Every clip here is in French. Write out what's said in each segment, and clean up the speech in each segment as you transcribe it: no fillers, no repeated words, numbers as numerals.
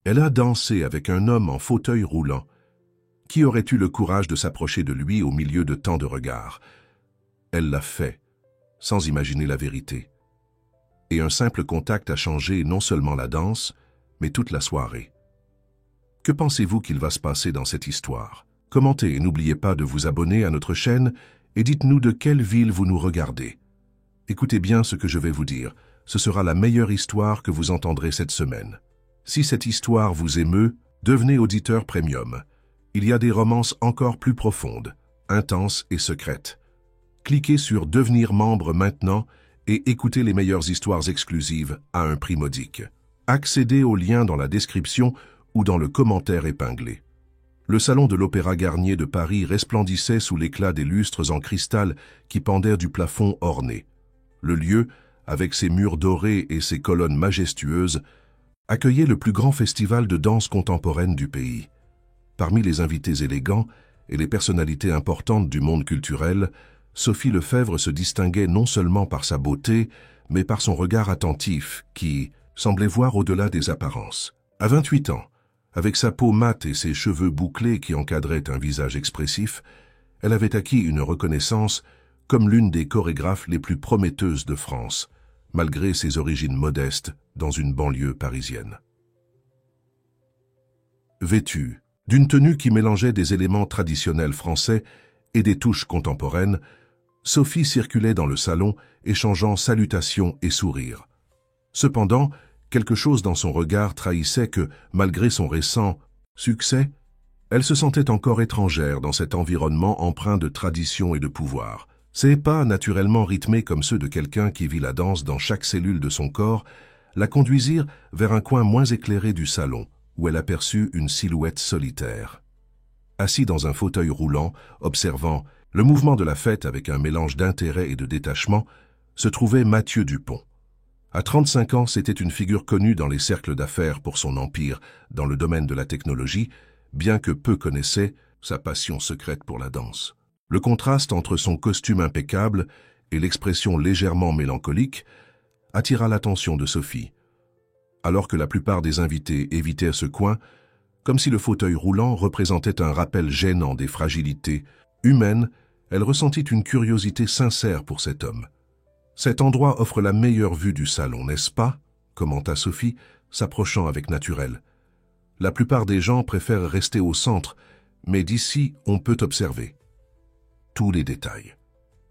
Elle a dansé avec un homme en fauteuil roulant. Qui aurait eu le courage de s'approcher de lui au milieu de tant de regards? Elle l'a fait, sans imaginer la vérité. Et un simple contact a changé non seulement la danse, mais toute la soirée. Que pensez-vous qu'il va se passer dans cette histoire? Commentez et n'oubliez pas de vous abonner à notre chaîne et dites-nous de quelle ville vous nous regardez. Écoutez bien ce que je vais vous dire, ce sera la meilleure histoire que vous entendrez cette semaine. Si cette histoire vous émeut, devenez auditeur premium. Il y a des romances encore plus profondes, intenses et secrètes. Cliquez sur « Devenir membre » maintenant et écoutez les meilleures histoires exclusives à un prix modique. Accédez au lien dans la description ou dans le commentaire épinglé. Le salon de l'Opéra Garnier de Paris resplendissait sous l'éclat des lustres en cristal qui pendaient du plafond orné. Le lieu, avec ses murs dorés et ses colonnes majestueuses, accueillait le plus grand festival de danse contemporaine du pays. Parmi les invités élégants et les personnalités importantes du monde culturel, Sophie Lefebvre se distinguait non seulement par sa beauté, mais par son regard attentif qui semblait voir au-delà des apparences. À 28 ans, avec sa peau mate et ses cheveux bouclés qui encadraient un visage expressif, elle avait acquis une reconnaissance comme l'une des chorégraphes les plus prometteuses de France, malgré ses origines modestes dans une banlieue parisienne. Vêtue d'une tenue qui mélangeait des éléments traditionnels français et des touches contemporaines, Sophie circulait dans le salon, échangeant salutations et sourires. Cependant, quelque chose dans son regard trahissait que, malgré son récent succès, elle se sentait encore étrangère dans cet environnement empreint de tradition et de pouvoir. Ses pas, naturellement rythmés comme ceux de quelqu'un qui vit la danse dans chaque cellule de son corps, la conduisirent vers un coin moins éclairé du salon, où elle aperçut une silhouette solitaire. Assis dans un fauteuil roulant, observant le mouvement de la fête avec un mélange d'intérêt et de détachement, se trouvait Mathieu Dupont. À 35 ans, c'était une figure connue dans les cercles d'affaires pour son empire dans le domaine de la technologie, bien que peu connaissaient sa passion secrète pour la danse. Le contraste entre son costume impeccable et l'expression légèrement mélancolique attira l'attention de Sophie. Alors que la plupart des invités évitaient ce coin, comme si le fauteuil roulant représentait un rappel gênant des fragilités humaines, elle ressentit une curiosité sincère pour cet homme. « Cet endroit offre la meilleure vue du salon, n'est-ce pas ?» commenta Sophie, s'approchant avec naturel. « La plupart des gens préfèrent rester au centre, mais d'ici, on peut observer. » Tous les détails.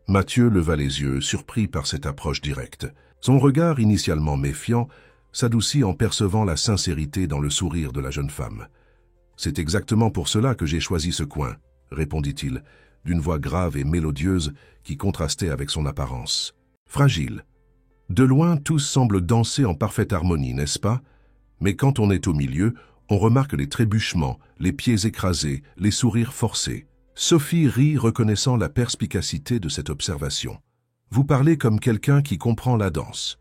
Mathieu leva les yeux, surpris par cette approche directe. Son regard, initialement méfiant, s'adoucit en percevant la sincérité dans le sourire de la jeune femme. « C'est exactement pour cela que j'ai choisi ce coin, » répondit-il, d'une voix grave et mélodieuse qui contrastait avec son apparence. Fragile. De loin, tous semblent danser en parfaite harmonie, n'est-ce pas? Mais quand on est au milieu, on remarque les trébuchements, les pieds écrasés, les sourires forcés. Sophie rit, reconnaissant la perspicacité de cette observation. « Vous parlez comme quelqu'un qui comprend la danse. »«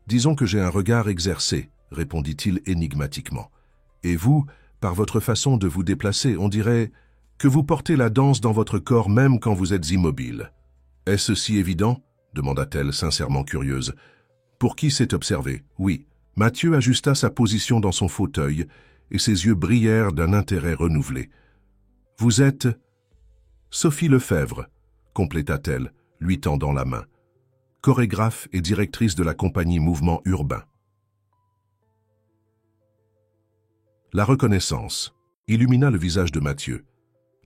Disons que j'ai un regard exercé, » répondit-il énigmatiquement. « Et vous, par votre façon de vous déplacer, on dirait que vous portez la danse dans votre corps même quand vous êtes immobile. Est-ce si évident ?» demanda-t-elle, sincèrement curieuse. Pour qui s'est observé? Oui. Mathieu ajusta sa position dans son fauteuil et ses yeux brillèrent d'un intérêt renouvelé. « Vous êtes... » Sophie Lefebvre, compléta-t-elle, lui tendant la main, chorégraphe et directrice de la compagnie Mouvement Urbain. La reconnaissance illumina le visage de Mathieu.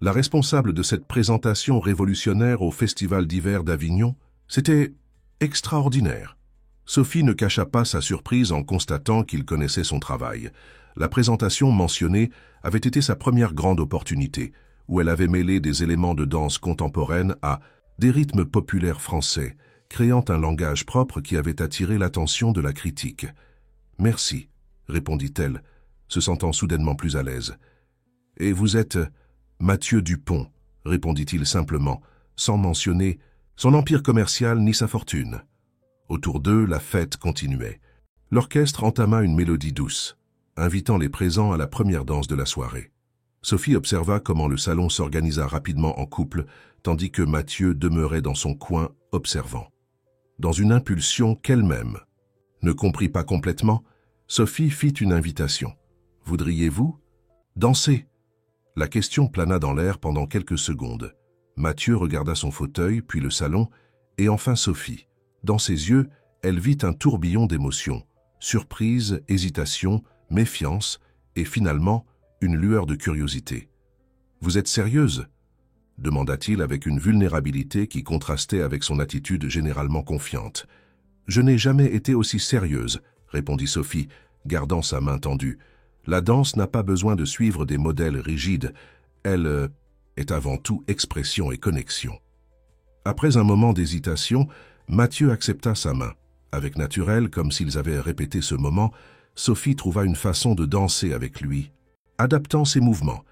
La responsable de cette présentation révolutionnaire au Festival d'hiver d'Avignon, c'était extraordinaire. Sophie ne cacha pas sa surprise en constatant qu'il connaissait son travail. La présentation mentionnée avait été sa première grande opportunité, où elle avait mêlé des éléments de danse contemporaine à des rythmes populaires français, créant un langage propre qui avait attiré l'attention de la critique. « Merci », répondit-elle, se sentant soudainement plus à l'aise. « Et vous êtes Mathieu Dupont », répondit-il simplement, sans mentionner son empire commercial ni sa fortune. Autour d'eux, la fête continuait. L'orchestre entama une mélodie douce, invitant les présents à la première danse de la soirée. Sophie observa comment le salon s'organisa rapidement en couple, tandis que Mathieu demeurait dans son coin, observant. Dans une impulsion qu'elle-même ne comprit pas complètement, Sophie fit une invitation. Voudriez-vous danser? La question plana dans l'air pendant quelques secondes. Mathieu regarda son fauteuil, puis le salon, et enfin Sophie. Dans ses yeux, elle vit un tourbillon d'émotions. Surprise, hésitation, méfiance, et finalement, une lueur de curiosité. « Vous êtes sérieuse ?» demanda-t-il avec une vulnérabilité qui contrastait avec son attitude généralement confiante. « Je n'ai jamais été aussi sérieuse, » répondit Sophie, gardant sa main tendue. « La danse n'a pas besoin de suivre des modèles rigides. Elle est avant tout expression et connexion. » Après un moment d'hésitation, Mathieu accepta sa main. Avec naturel, comme s'ils avaient répété ce moment, Sophie trouva une façon de danser avec lui, adaptant ses mouvements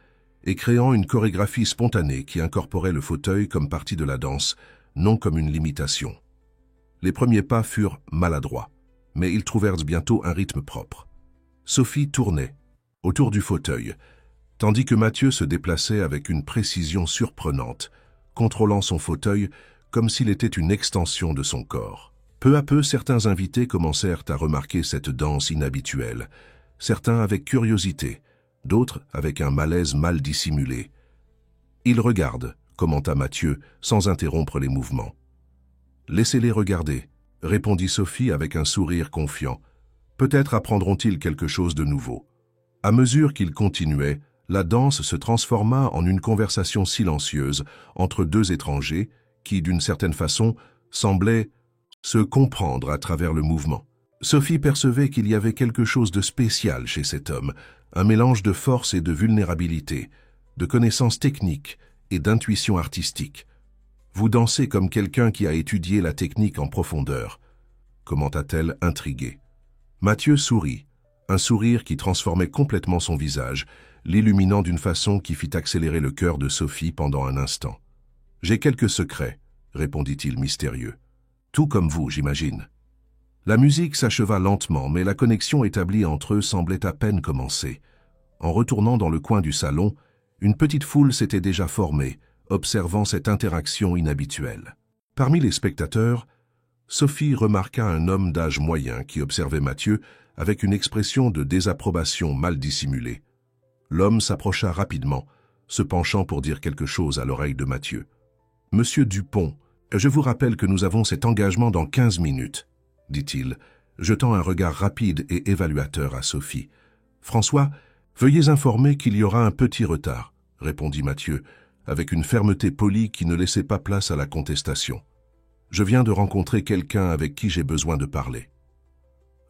et créant une chorégraphie spontanée qui incorporait le fauteuil comme partie de la danse, non comme une limitation. Les premiers pas furent maladroits, mais ils trouvèrent bientôt un rythme propre. Sophie tournait autour du fauteuil, tandis que Mathieu se déplaçait avec une précision surprenante, contrôlant son fauteuil comme s'il était une extension de son corps. Peu à peu, certains invités commencèrent à remarquer cette danse inhabituelle, certains avec curiosité, d'autres avec un malaise mal dissimulé. « Ils regardent », commenta Mathieu, sans interrompre les mouvements. « Laissez-les regarder », répondit Sophie avec un sourire confiant. « Peut-être apprendront-ils quelque chose de nouveau. » À mesure qu'ils continuaient, la danse se transforma en une conversation silencieuse entre deux étrangers qui, d'une certaine façon, semblaient se comprendre à travers le mouvement. Sophie percevait qu'il y avait quelque chose de spécial chez cet homme, un mélange de force et de vulnérabilité, de connaissances techniques et d'intuition artistique. « Vous dansez comme quelqu'un qui a étudié la technique en profondeur », commenta-t-elle intriguée. Mathieu sourit, un sourire qui transformait complètement son visage, l'illuminant d'une façon qui fit accélérer le cœur de Sophie pendant un instant. « J'ai quelques secrets », répondit-il mystérieux. « Tout comme vous, j'imagine. » La musique s'acheva lentement, mais la connexion établie entre eux semblait à peine commencer. En retournant dans le coin du salon, une petite foule s'était déjà formée, observant cette interaction inhabituelle. Parmi les spectateurs, Sophie remarqua un homme d'âge moyen qui observait Mathieu avec une expression de désapprobation mal dissimulée. L'homme s'approcha rapidement, se penchant pour dire quelque chose à l'oreille de Mathieu. « Monsieur Dupont, je vous rappelle que nous avons cet engagement dans 15 minutes, dit-il, jetant un regard rapide et évaluateur à Sophie. « François, veuillez informer qu'il y aura un petit retard, » répondit Mathieu, avec une fermeté polie qui ne laissait pas place à la contestation. « Je viens de rencontrer quelqu'un avec qui j'ai besoin de parler. »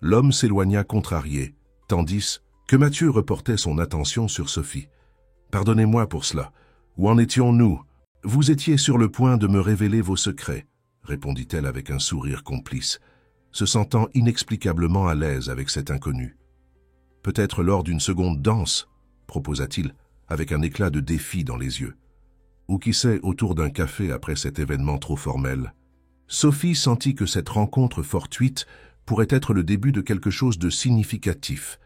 L'homme s'éloigna contrarié, tandis que Mathieu reportait son attention sur Sophie. « Pardonnez-moi pour cela. Où en étions-nous? Vous étiez sur le point de me révéler vos secrets, » répondit-elle avec un sourire complice, se sentant inexplicablement à l'aise avec cet inconnu. « Peut-être lors d'une seconde danse, » proposa-t-il, avec un éclat de défi dans les yeux. « Ou qui sait, autour d'un café après cet événement trop formel. » Sophie sentit que cette rencontre fortuite pourrait être le début de quelque chose de significatif,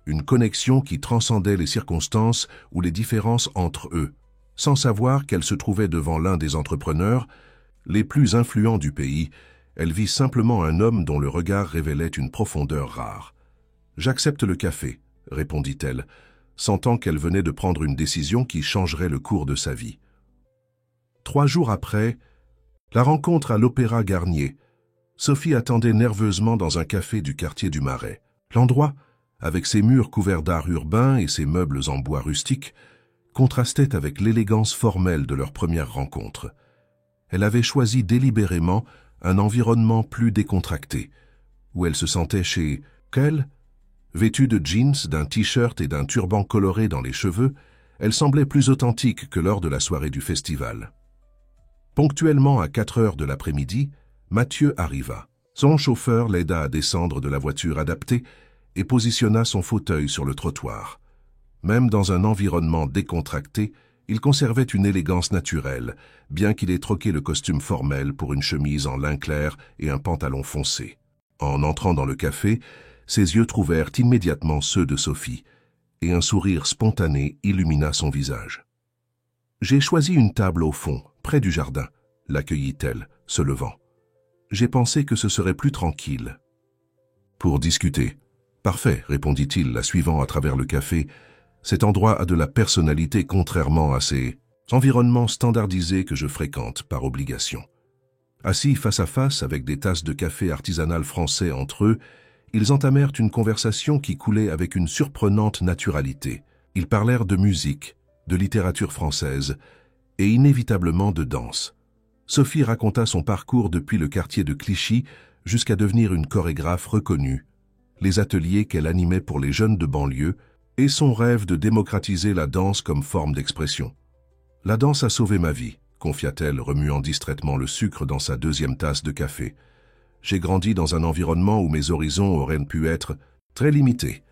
une connexion qui transcendait les circonstances ou les différences entre eux, sans savoir qu'elle se trouvait devant l'un des entrepreneurs les plus influents du pays. Elle vit simplement un homme dont le regard révélait une profondeur rare. « J'accepte le café, » répondit-elle, sentant qu'elle venait de prendre une décision qui changerait le cours de sa vie. 3 jours après, la rencontre à l'Opéra Garnier. Sophie attendait nerveusement dans un café du quartier du Marais. L'endroit, avec ses murs couverts d'art urbain et ses meubles en bois rustique, contrastait avec l'élégance formelle de leur première rencontre. Elle avait choisi délibérément un environnement plus décontracté, où elle se sentait chez elle. Vêtue de jeans, d'un t-shirt et d'un turban coloré dans les cheveux, elle semblait plus authentique que lors de la soirée du festival. Ponctuellement à 4 heures de l'après-midi, Mathieu arriva. Son chauffeur l'aida à descendre de la voiture adaptée et positionna son fauteuil sur le trottoir. Même dans un environnement décontracté, il conservait une élégance naturelle, bien qu'il ait troqué le costume formel pour une chemise en lin clair et un pantalon foncé. En entrant dans le café, ses yeux trouvèrent immédiatement ceux de Sophie, et un sourire spontané illumina son visage. « J'ai choisi une table au fond, près du jardin, » l'accueillit-elle, se levant. « J'ai pensé que ce serait plus tranquille. »« Pour discuter » Parfait, répondit-il, la suivant à travers le café. Cet endroit a de la personnalité contrairement à ces environnements standardisés que je fréquente par obligation. Assis face à face avec des tasses de café artisanal français entre eux, ils entamèrent une conversation qui coulait avec une surprenante naturalité. Ils parlèrent de musique, de littérature française et inévitablement de danse. Sophie raconta son parcours depuis le quartier de Clichy jusqu'à devenir une chorégraphe reconnue, les ateliers qu'elle animait pour les jeunes de banlieue et son rêve de démocratiser la danse comme forme d'expression. « La danse a sauvé ma vie », confia-t-elle, remuant distraitement le sucre dans sa deuxième tasse de café. « J'ai grandi dans un environnement où mes horizons auraient pu être très limités.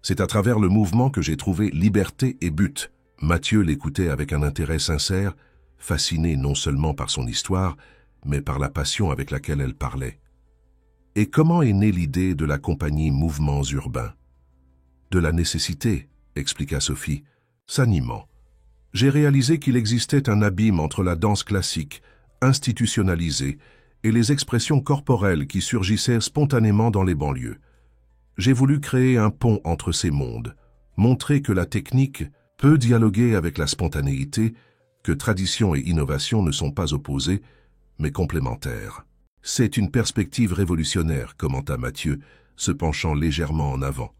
C'est à travers le mouvement que j'ai trouvé liberté et but. » Mathieu l'écoutait avec un intérêt sincère, fasciné non seulement par son histoire, mais par la passion avec laquelle elle parlait. « Et comment est née l'idée de la compagnie Mouvements Urbains ?»« De la nécessité, » expliqua Sophie, s'animant. « J'ai réalisé qu'il existait un abîme entre la danse classique, institutionnalisée, et les expressions corporelles qui surgissaient spontanément dans les banlieues. J'ai voulu créer un pont entre ces mondes, montrer que la technique peut dialoguer avec la spontanéité, que tradition et innovation ne sont pas opposées, mais complémentaires. C'est une perspective révolutionnaire, commenta Mathieu, se penchant légèrement en avant,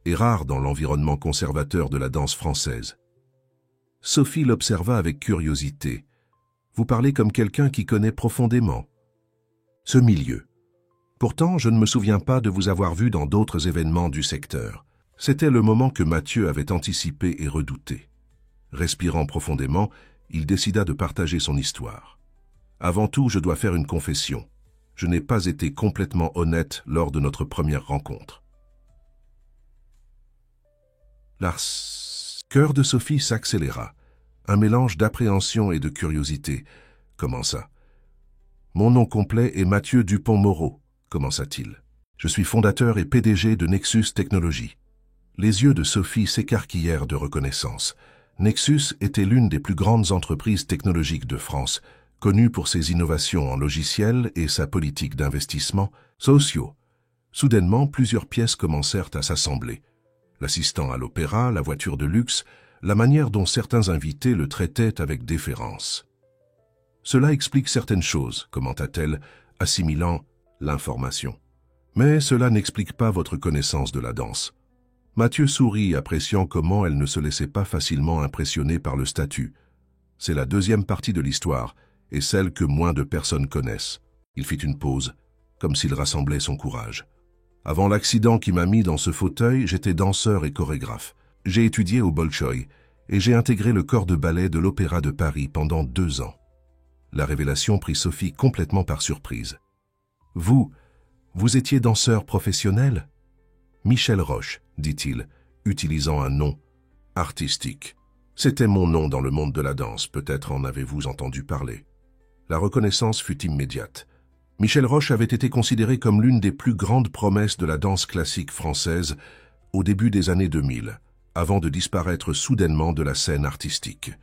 et rare dans l'environnement conservateur de la danse française. Sophie l'observa avec curiosité. Vous parlez comme quelqu'un qui connaît profondément ce milieu. Pourtant, je ne me souviens pas de vous avoir vu dans d'autres événements du secteur. C'était le moment que Mathieu avait anticipé et redouté. Respirant profondément, il décida de partager son histoire. Avant tout, je dois faire une confession. Je n'ai pas été complètement honnête lors de notre première rencontre. Le cœur de Sophie s'accéléra. Un mélange d'appréhension et de curiosité. Comment ça? Mon nom complet est Mathieu Dupont-Moreau, commença-t-il. Je suis fondateur et PDG de Nexus Technologies. Les yeux de Sophie s'écarquillèrent de reconnaissance. Nexus était l'une des plus grandes entreprises technologiques de France, connue pour ses innovations en logiciels et sa politique d'investissement sociaux. Soudainement, plusieurs pièces commencèrent à s'assembler. L'assistant à l'opéra, la voiture de luxe, la manière dont certains invités le traitaient avec déférence. Cela explique certaines choses, commenta-t-elle, assimilant l'information. Mais cela n'explique pas votre connaissance de la danse. Mathieu sourit, appréciant comment elle ne se laissait pas facilement impressionner par le statut. C'est la deuxième partie de l'histoire, et celle que moins de personnes connaissent. Il fit une pause, comme s'il rassemblait son courage. Avant l'accident qui m'a mis dans ce fauteuil, j'étais danseur et chorégraphe. J'ai étudié au Bolchoï, et j'ai intégré le corps de ballet de l'Opéra de Paris pendant 2 ans. La révélation prit Sophie complètement par surprise. Vous étiez danseur professionnel? Michel Roche, dit-il, utilisant un nom artistique. C'était mon nom dans le monde de la danse, peut-être en avez-vous entendu parler. La reconnaissance fut immédiate. Michel Roche avait été considéré comme l'une des plus grandes promesses de la danse classique française au début des années 2000, avant de disparaître soudainement de la scène artistique.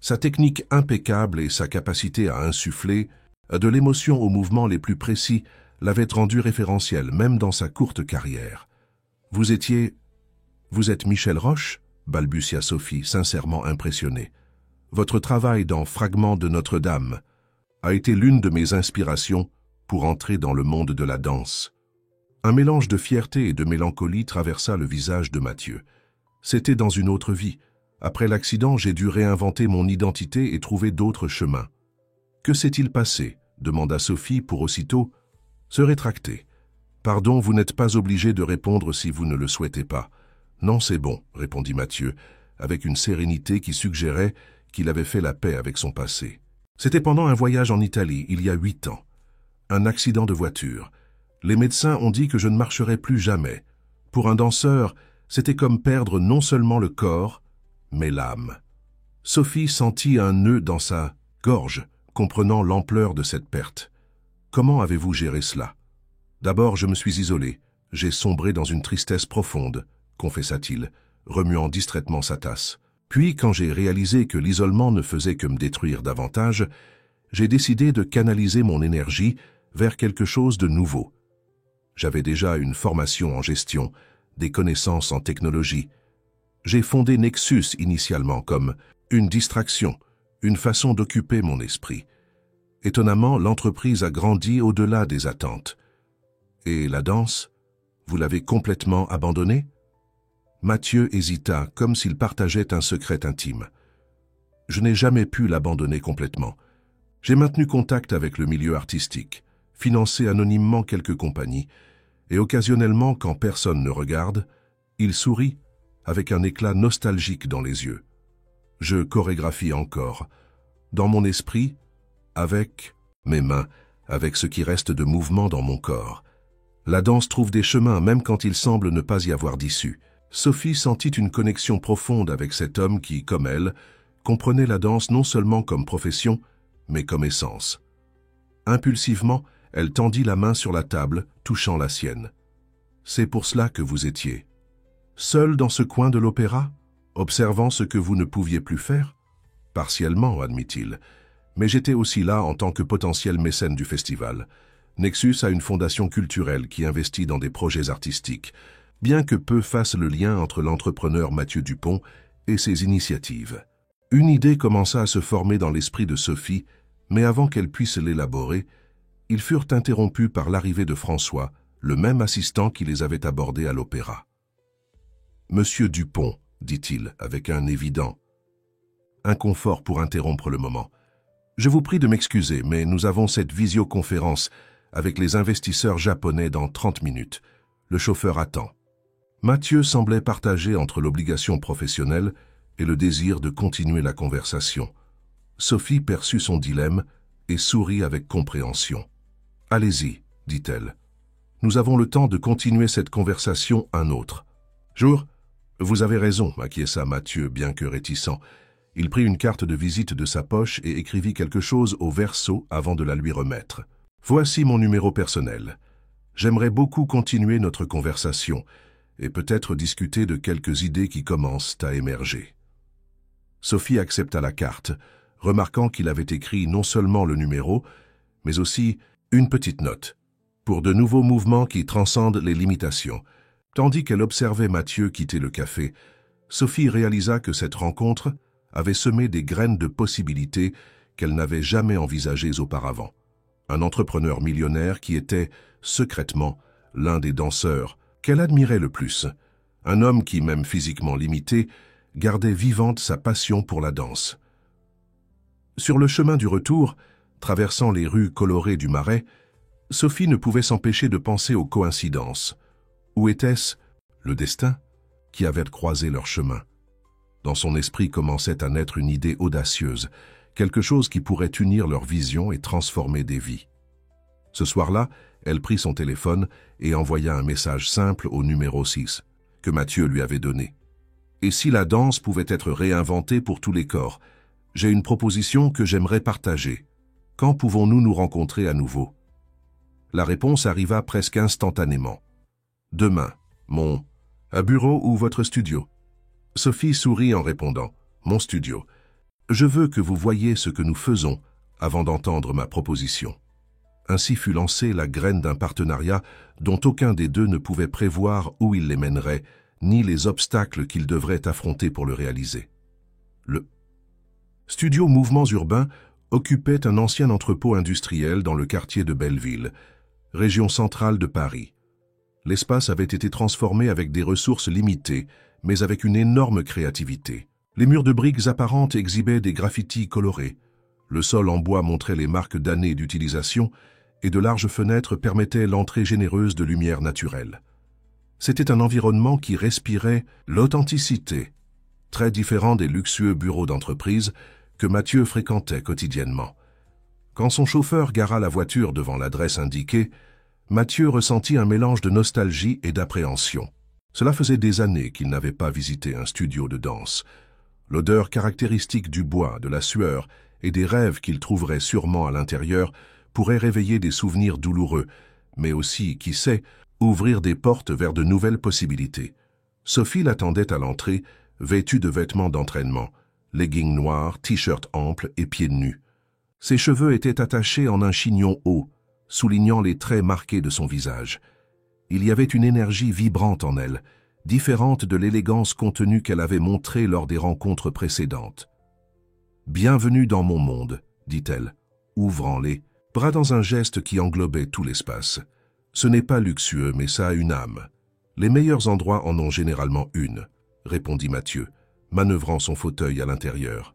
Sa technique impeccable et sa capacité à insuffler de l'émotion aux mouvements les plus précis l'avaient rendu référentiel, même dans sa courte carrière. « Vous êtes Michel Roche ?» balbutia Sophie, sincèrement impressionnée. « Votre travail dans Fragments de Notre-Dame a été l'une de mes inspirations pour entrer dans le monde de la danse. » Un mélange de fierté et de mélancolie traversa le visage de Mathieu. C'était dans une autre vie. Après l'accident, j'ai dû réinventer mon identité et trouver d'autres chemins. « Que s'est-il passé ?» demanda Sophie pour aussitôt se rétracter. « Pardon, vous n'êtes pas obligé de répondre si vous ne le souhaitez pas. »« Non, c'est bon, » répondit Mathieu, avec une sérénité qui suggérait qu'il avait fait la paix avec son passé. C'était pendant un voyage en Italie, il y a 8 ans. Un accident de voiture. Les médecins ont dit que je ne marcherais plus jamais. Pour un danseur, c'était comme perdre non seulement le corps, mais l'âme. Sophie sentit un nœud dans sa gorge, comprenant l'ampleur de cette perte. Comment avez-vous géré cela? D'abord, je me suis isolé. J'ai sombré dans une tristesse profonde, confessa-t-il, remuant distraitement sa tasse. Puis, quand j'ai réalisé que l'isolement ne faisait que me détruire davantage, j'ai décidé de canaliser mon énergie vers quelque chose de nouveau. J'avais déjà une formation en gestion, des connaissances en technologie. J'ai fondé Nexus initialement comme une distraction, une façon d'occuper mon esprit. Étonnamment, l'entreprise a grandi au-delà des attentes. Et la danse, vous l'avez complètement abandonnée? Mathieu hésita, comme s'il partageait un secret intime. Je n'ai jamais pu l'abandonner complètement. J'ai maintenu contact avec le milieu artistique, financé anonymement quelques compagnies, et occasionnellement, quand personne ne regarde, il sourit avec un éclat nostalgique dans les yeux. Je chorégraphie encore, dans mon esprit, avec mes mains, avec ce qui reste de mouvement dans mon corps. La danse trouve des chemins même quand il semble ne pas y avoir d'issue. Sophie sentit une connexion profonde avec cet homme qui, comme elle, comprenait la danse non seulement comme profession, mais comme essence. Impulsivement, elle tendit la main sur la table, touchant la sienne. « C'est pour cela que vous étiez seul dans ce coin de l'opéra, observant ce que vous ne pouviez plus faire ?» Partiellement, admit-il, mais j'étais aussi là en tant que potentiel mécène du festival. Nexus a une fondation culturelle qui investit dans des projets artistiques, bien que peu fasse le lien entre l'entrepreneur Mathieu Dupont et ses initiatives. Une idée commença à se former dans l'esprit de Sophie, mais avant qu'elle puisse l'élaborer, ils furent interrompus par l'arrivée de François, le même assistant qui les avait abordés à l'opéra. « Monsieur Dupont, dit-il avec un évident inconfort pour interrompre le moment. Je vous prie de m'excuser, mais nous avons cette visioconférence avec les investisseurs japonais dans 30 minutes. Le chauffeur attend. » Mathieu semblait partager entre l'obligation professionnelle et le désir de continuer la conversation. Sophie perçut son dilemme et sourit avec compréhension. « Allez-y, dit-elle. Nous avons le temps de continuer cette conversation un autre. »« Jour, vous avez raison, » acquiesça Mathieu, bien que réticent. Il prit une carte de visite de sa poche et écrivit quelque chose au verso avant de la lui remettre. « Voici mon numéro personnel. J'aimerais beaucoup continuer notre conversation et peut-être discuter de quelques idées qui commencent à émerger. » Sophie accepta la carte, remarquant qu'il avait écrit non seulement le numéro, mais aussi une petite note, pour de nouveaux mouvements qui transcendent les limitations. Tandis qu'elle observait Mathieu quitter le café, Sophie réalisa que cette rencontre avait semé des graines de possibilités qu'elle n'avait jamais envisagées auparavant. Un entrepreneur millionnaire qui était, secrètement, l'un des danseurs qu'elle admirait le plus. Un homme qui, même physiquement limité, gardait vivante sa passion pour la danse. Sur le chemin du retour, traversant les rues colorées du Marais, Sophie ne pouvait s'empêcher de penser aux coïncidences. Ou était-ce le destin qui avait croisé leur chemin? Dans son esprit commençait à naître une idée audacieuse, quelque chose qui pourrait unir leurs visions et transformer des vies. Ce soir-là, elle prit son téléphone et envoya un message simple au numéro 6, que Mathieu lui avait donné. « Et si la danse pouvait être réinventée pour tous les corps? J'ai une proposition que j'aimerais partager. Quand pouvons-nous nous rencontrer à nouveau ?» La réponse arriva presque instantanément. « Demain, mon bureau ou votre studio ?» Sophie sourit en répondant « Mon studio. Je veux que vous voyiez ce que nous faisons avant d'entendre ma proposition. » Ainsi fut lancée la graine d'un partenariat dont aucun des deux ne pouvait prévoir où il les mènerait, ni les obstacles qu'ils devraient affronter pour le réaliser. Le studio Mouvements Urbains occupait un ancien entrepôt industriel dans le quartier de Belleville, région centrale de Paris. L'espace avait été transformé avec des ressources limitées, mais avec une énorme créativité. Les murs de briques apparentes exhibaient des graffitis colorés. Le sol en bois montrait les marques d'années d'utilisation et de larges fenêtres permettaient l'entrée généreuse de lumière naturelle. C'était un environnement qui respirait l'authenticité, très différent des luxueux bureaux d'entreprise que Mathieu fréquentait quotidiennement. Quand son chauffeur gara la voiture devant l'adresse indiquée, Mathieu ressentit un mélange de nostalgie et d'appréhension. Cela faisait des années qu'il n'avait pas visité un studio de danse. L'odeur caractéristique du bois, de la sueur et des rêves qu'il trouverait sûrement à l'intérieur pourrait réveiller des souvenirs douloureux, mais aussi, qui sait, ouvrir des portes vers de nouvelles possibilités. Sophie l'attendait à l'entrée, vêtue de vêtements d'entraînement, leggings noirs, t-shirt ample et pieds nus. Ses cheveux étaient attachés en un chignon haut, soulignant les traits marqués de son visage. Il y avait une énergie vibrante en elle, différente de l'élégance contenue qu'elle avait montrée lors des rencontres précédentes. « Bienvenue dans mon monde », dit-elle, ouvrant les bras dans un geste qui englobait tout l'espace. « Ce n'est pas luxueux, mais ça a une âme. Les meilleurs endroits en ont généralement une », répondit Mathieu, manœuvrant son fauteuil à l'intérieur.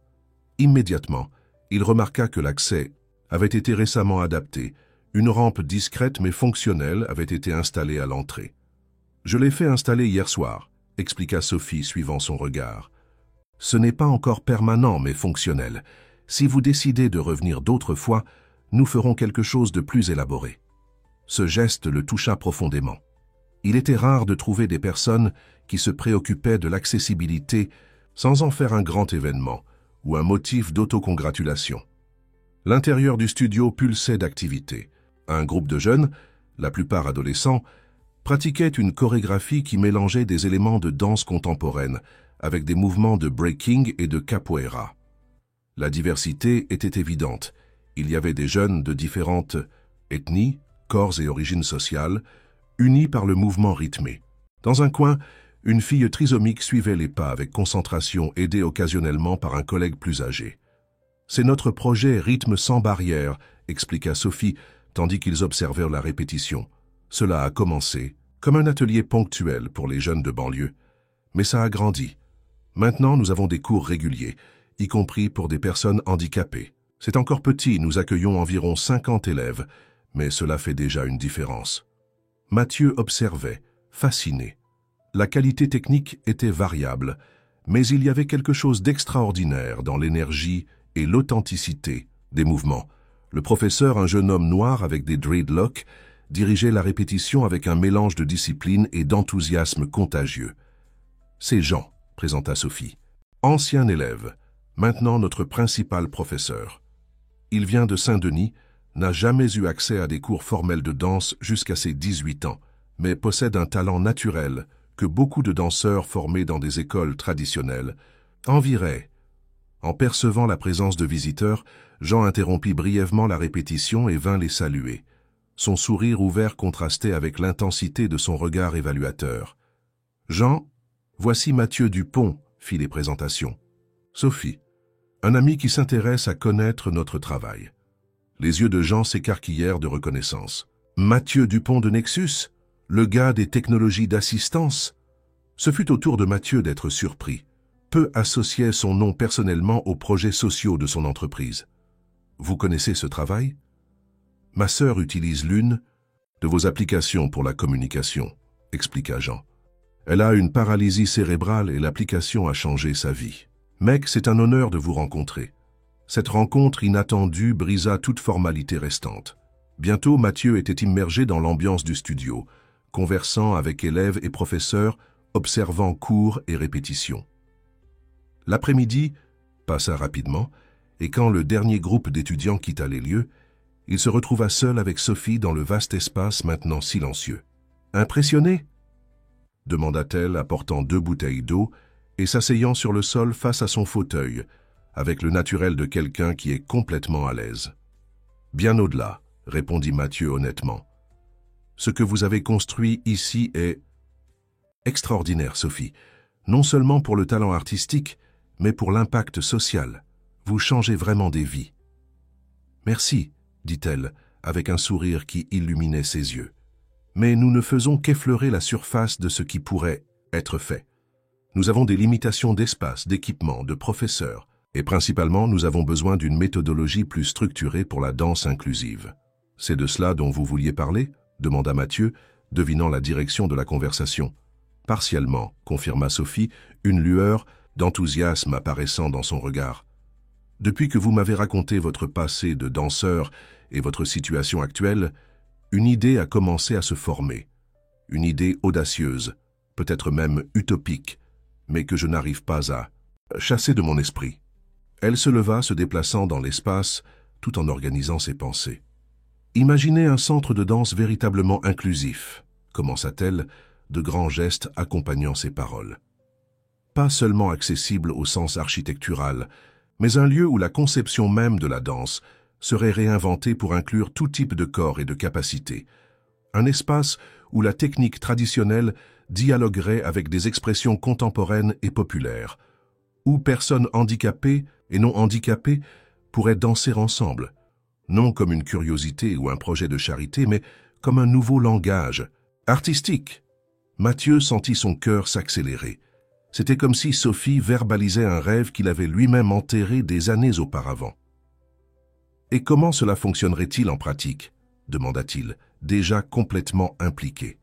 Immédiatement, il remarqua que l'accès avait été récemment adapté. Une rampe discrète mais fonctionnelle avait été installée à l'entrée. « Je l'ai fait installer hier soir », expliqua Sophie suivant son regard. « Ce n'est pas encore permanent mais fonctionnel. Si vous décidez de revenir d'autres fois, nous ferons quelque chose de plus élaboré. » Ce geste le toucha profondément. Il était rare de trouver des personnes qui se préoccupaient de l'accessibilité sans en faire un grand événement ou un motif d'autocongratulation. L'intérieur du studio pulsait d'activité. Un groupe de jeunes, la plupart adolescents, pratiquait une chorégraphie qui mélangeait des éléments de danse contemporaine avec des mouvements de breaking et de capoeira. La diversité était évidente. Il y avait des jeunes de différentes ethnies, corps et origines sociales, unis par le mouvement rythmé. Dans un coin, une fille trisomique suivait les pas avec concentration, aidée occasionnellement par un collègue plus âgé. « C'est notre projet Rythme sans barrière », expliqua Sophie, tandis qu'ils observèrent la répétition. Cela a commencé comme un atelier ponctuel pour les jeunes de banlieue, mais ça a grandi. Maintenant, nous avons des cours réguliers, y compris pour des personnes handicapées. C'est encore petit, nous accueillons environ 50 élèves, mais cela fait déjà une différence. Mathieu observait, fasciné. La qualité technique était variable, mais il y avait quelque chose d'extraordinaire dans l'énergie et l'authenticité des mouvements. Le professeur, un jeune homme noir avec des dreadlocks, dirigeait la répétition avec un mélange de discipline et d'enthousiasme contagieux. « C'est Jean », présenta Sophie. « Ancien élève, maintenant notre principal professeur. Il vient de Saint-Denis, n'a jamais eu accès à des cours formels de danse jusqu'à ses 18 ans, mais possède un talent naturel que beaucoup de danseurs formés dans des écoles traditionnelles envieraient. » En percevant la présence de visiteurs, Jean interrompit brièvement la répétition et vint les saluer. Son sourire ouvert contrastait avec l'intensité de son regard évaluateur. « Jean, voici Mathieu Dupont », fit les présentations. « Sophie, un ami qui s'intéresse à connaître notre travail. » Les yeux de Jean s'écarquillèrent de reconnaissance. « Mathieu Dupont de Nexus, le gars des technologies d'assistance ?» Ce fut au tour de Mathieu d'être surpris. Peu associaient son nom personnellement aux projets sociaux de son entreprise. « Vous connaissez ce travail ? » « Ma sœur utilise l'une de vos applications pour la communication, » expliqua Jean. « Elle a une paralysie cérébrale et l'application a changé sa vie. Mec, c'est un honneur de vous rencontrer. » Cette rencontre inattendue brisa toute formalité restante. Bientôt, Mathieu était immergé dans l'ambiance du studio, conversant avec élèves et professeurs, observant cours et répétitions. L'après-midi passa rapidement, et quand le dernier groupe d'étudiants quitta les lieux, il se retrouva seul avec Sophie dans le vaste espace maintenant silencieux. « Impressionné ?» demanda-t-elle, apportant 2 bouteilles d'eau et s'asseyant sur le sol face à son fauteuil, avec le naturel de quelqu'un qui est complètement à l'aise. « Bien au-delà », répondit Mathieu honnêtement. « Ce que vous avez construit ici est extraordinaire, Sophie, non seulement pour le talent artistique, mais pour l'impact social. Vous changez vraiment des vies. »« Merci », dit-elle, avec un sourire qui illuminait ses yeux. « Mais nous ne faisons qu'effleurer la surface de ce qui pourrait être fait. Nous avons des limitations d'espace, d'équipement, de professeurs, et principalement nous avons besoin d'une méthodologie plus structurée pour la danse inclusive. » « C'est de cela dont vous vouliez parler ?» demanda Mathieu, devinant la direction de la conversation. « Partiellement », confirma Sophie, une lueur d'enthousiasme apparaissant dans son regard. « Depuis que vous m'avez raconté votre passé de danseur et votre situation actuelle, une idée a commencé à se former. Une idée audacieuse, peut-être même utopique, mais que je n'arrive pas à chasser de mon esprit. » Elle se leva, se déplaçant dans l'espace, tout en organisant ses pensées. « Imaginez un centre de danse véritablement inclusif, » commença-t-elle, de grands gestes accompagnant ses paroles. Pas seulement accessible au sens architectural, mais un lieu où la conception même de la danse serait réinventée pour inclure tout type de corps et de capacités. Un espace où la technique traditionnelle dialoguerait avec des expressions contemporaines et populaires, où personnes handicapées et non handicapées pourraient danser ensemble, non comme une curiosité ou un projet de charité, mais comme un nouveau langage artistique. Mathieu sentit son cœur s'accélérer. C'était comme si Sophie verbalisait un rêve qu'il avait lui-même enterré des années auparavant. « Et comment cela fonctionnerait-il en pratique ?» demanda-t-il, déjà complètement impliqué.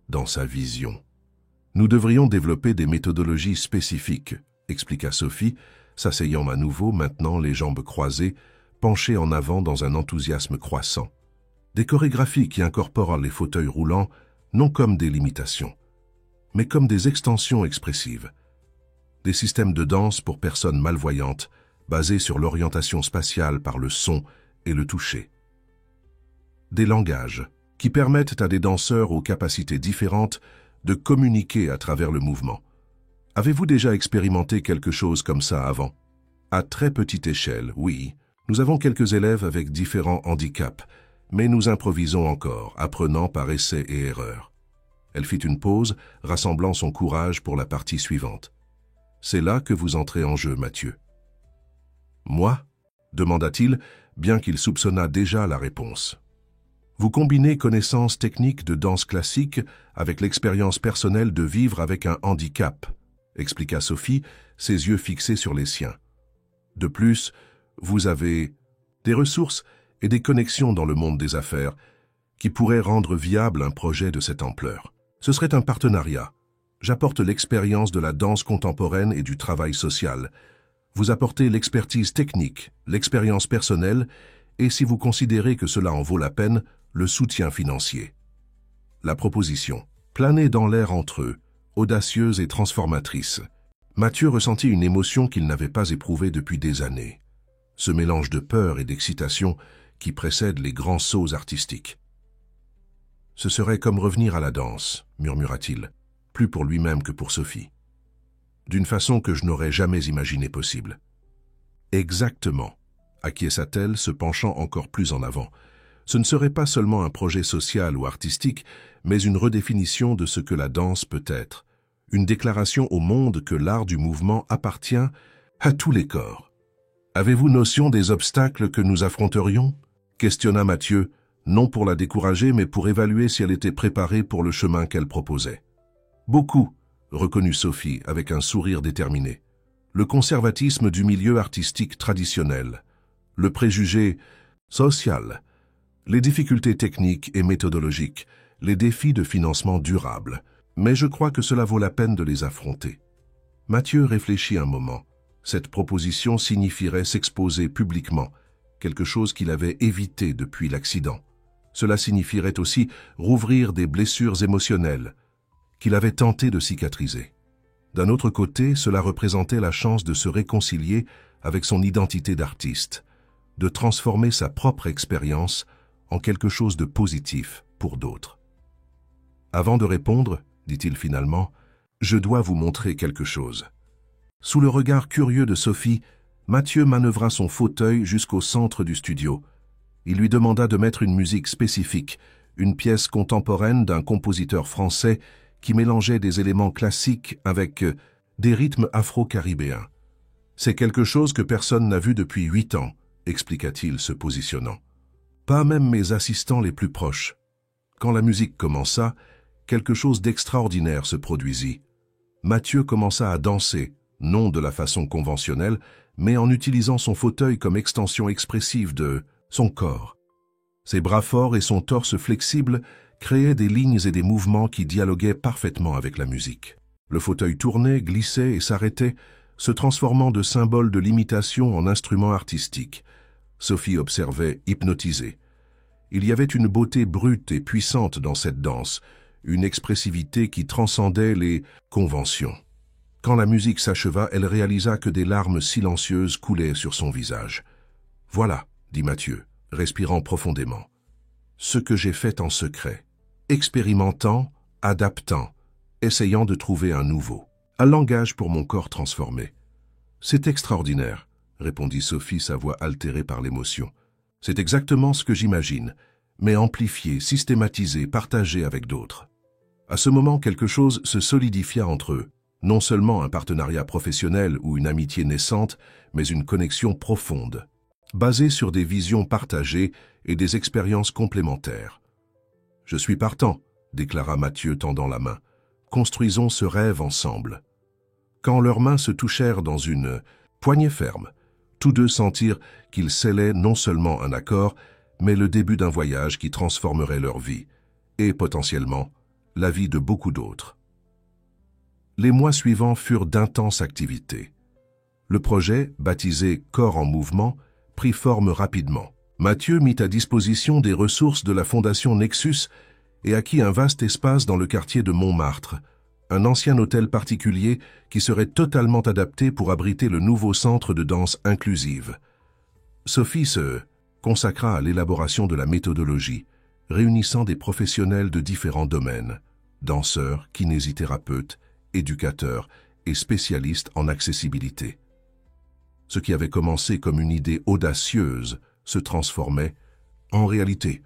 Dans sa vision. « Nous devrions développer des méthodologies spécifiques, » expliqua Sophie, s'asseyant à nouveau, maintenant les jambes croisées, penchée en avant dans un enthousiasme croissant. Des chorégraphies qui incorporent les fauteuils roulants, non comme des limitations, mais comme des extensions expressives. Des systèmes de danse pour personnes malvoyantes, basés sur l'orientation spatiale par le son et le toucher. Des langages qui permettent à des danseurs aux capacités différentes de communiquer à travers le mouvement. Avez-vous déjà expérimenté quelque chose comme ça avant? À très petite échelle, oui. Nous avons quelques élèves avec différents handicaps, mais nous improvisons encore, apprenant par essai et erreur. Elle fit une pause, rassemblant son courage pour la partie suivante. C'est là que vous entrez en jeu, Mathieu. Moi? Demanda-t-il, bien qu'il soupçonnât déjà la réponse. Vous combinez connaissances techniques de danse classique avec l'expérience personnelle de vivre avec un handicap, expliqua Sophie, ses yeux fixés sur les siens. De plus, vous avez des ressources et des connexions dans le monde des affaires qui pourraient rendre viable un projet de cette ampleur. Ce serait un partenariat. J'apporte l'expérience de la danse contemporaine et du travail social. Vous apportez l'expertise technique, l'expérience personnelle et, si vous considérez que cela en vaut la peine, le soutien financier. La proposition planait dans l'air entre eux, audacieuse et transformatrice. Mathieu ressentit une émotion qu'il n'avait pas éprouvée depuis des années. Ce mélange de peur et d'excitation qui précède les grands sauts artistiques. Ce serait comme revenir à la danse, murmura-t-il, plus pour lui-même que pour Sophie. D'une façon que je n'aurais jamais imaginé possible. Exactement, acquiesça-t-elle, se penchant encore plus en avant. Ce ne serait pas seulement un projet social ou artistique, mais une redéfinition de ce que la danse peut être. Une déclaration au monde que l'art du mouvement appartient à tous les corps. Avez-vous notion des obstacles que nous affronterions? Questionna Mathieu, non pour la décourager, mais pour évaluer si elle était préparée pour le chemin qu'elle proposait. Beaucoup, reconnut Sophie avec un sourire déterminé. Le conservatisme du milieu artistique traditionnel, le préjugé social, les difficultés techniques et méthodologiques, les défis de financement durable. Mais je crois que cela vaut la peine de les affronter. Mathieu réfléchit un moment. Cette proposition signifierait s'exposer publiquement, quelque chose qu'il avait évité depuis l'accident. Cela signifierait aussi rouvrir des blessures émotionnelles qu'il avait tenté de cicatriser. D'un autre côté, cela représentait la chance de se réconcilier avec son identité d'artiste, de transformer sa propre expérience en quelque chose de positif pour d'autres. Avant de répondre, dit-il finalement, je dois vous montrer quelque chose. Sous le regard curieux de Sophie, Mathieu manœuvra son fauteuil jusqu'au centre du studio. Il lui demanda de mettre une musique spécifique, une pièce contemporaine d'un compositeur français qui mélangeait des éléments classiques avec des rythmes afro-caribéens. C'est quelque chose que personne n'a vu depuis 8 ans, expliqua-t-il, se positionnant. Pas même mes assistants les plus proches. Quand la musique commença, quelque chose d'extraordinaire se produisit. Mathieu commença à danser, non de la façon conventionnelle, mais en utilisant son fauteuil comme extension expressive de son corps. Ses bras forts et son torse flexible créaient des lignes et des mouvements qui dialoguaient parfaitement avec la musique. Le fauteuil tournait, glissait et s'arrêtait, se transformant de symbole de l'imitation en instrument artistique. Sophie observait, hypnotisée. Il y avait une beauté brute et puissante dans cette danse, une expressivité qui transcendait les conventions. Quand la musique s'acheva, elle réalisa que des larmes silencieuses coulaient sur son visage. « Voilà, » dit Mathieu, respirant profondément. « Ce que j'ai fait en secret, expérimentant, adaptant, essayant de trouver un nouveau, un langage pour mon corps transformé. »« C'est extraordinaire, » répondit Sophie, sa voix altérée par l'émotion. « C'est exactement ce que j'imagine. mais amplifié, systématisé, partagé avec d'autres. À ce moment, quelque chose se solidifia entre eux, non seulement un partenariat professionnel ou une amitié naissante, mais une connexion profonde, basée sur des visions partagées et des expériences complémentaires. « Je suis partant », déclara Mathieu tendant la main. « Construisons ce rêve ensemble. » Quand leurs mains se touchèrent dans une poignée ferme, tous deux sentirent qu'ils scellaient non seulement un accord, mais le début d'un voyage qui transformerait leur vie, et potentiellement la vie de beaucoup d'autres. Les mois suivants furent d'intenses activités. Le projet, baptisé « Corps en mouvement », prit forme rapidement. Mathieu mit à disposition des ressources de la Fondation Nexus et acquit un vaste espace dans le quartier de Montmartre, un ancien hôtel particulier qui serait totalement adapté pour abriter le nouveau centre de danse inclusive. Sophie se consacra à l'élaboration de la méthodologie, réunissant des professionnels de différents domaines, danseurs, kinésithérapeutes, éducateurs et spécialistes en accessibilité. Ce qui avait commencé comme une idée audacieuse se transformait en réalité.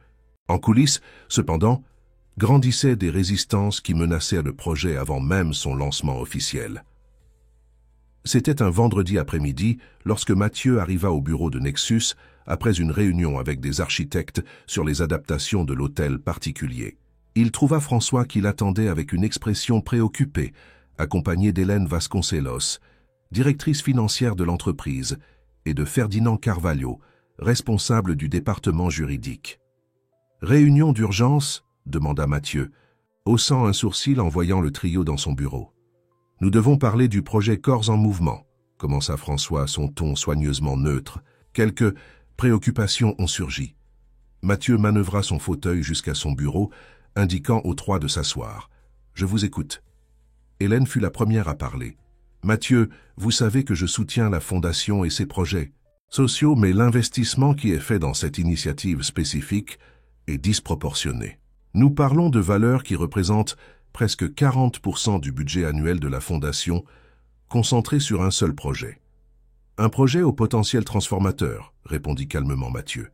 En coulisses, cependant, grandissaient des résistances qui menaçaient le projet avant même son lancement officiel. C'était un vendredi après-midi lorsque Mathieu arriva au bureau de Nexus après une réunion avec des architectes sur les adaptations de l'hôtel particulier. Il trouva François qui l'attendait avec une expression préoccupée, accompagné d'Hélène Vasconcelos, directrice financière de l'entreprise, et de Ferdinand Carvalho, responsable du département juridique. « Réunion d'urgence ?» demanda Mathieu, haussant un sourcil en voyant le trio dans son bureau. « Nous devons parler du projet Corps en mouvement », commença François, son ton soigneusement neutre. Quelques préoccupations ont surgi. Mathieu manœuvra son fauteuil jusqu'à son bureau, indiquant aux trois de s'asseoir. « Je vous écoute. » Hélène fut la première à parler. « Mathieu, vous savez que je soutiens la Fondation et ses projets sociaux, mais l'investissement qui est fait dans cette initiative spécifique est disproportionné. Nous parlons de valeurs qui représentent presque 40% du budget annuel de la Fondation, concentré sur un seul projet. Un projet au potentiel transformateur, répondit calmement Mathieu,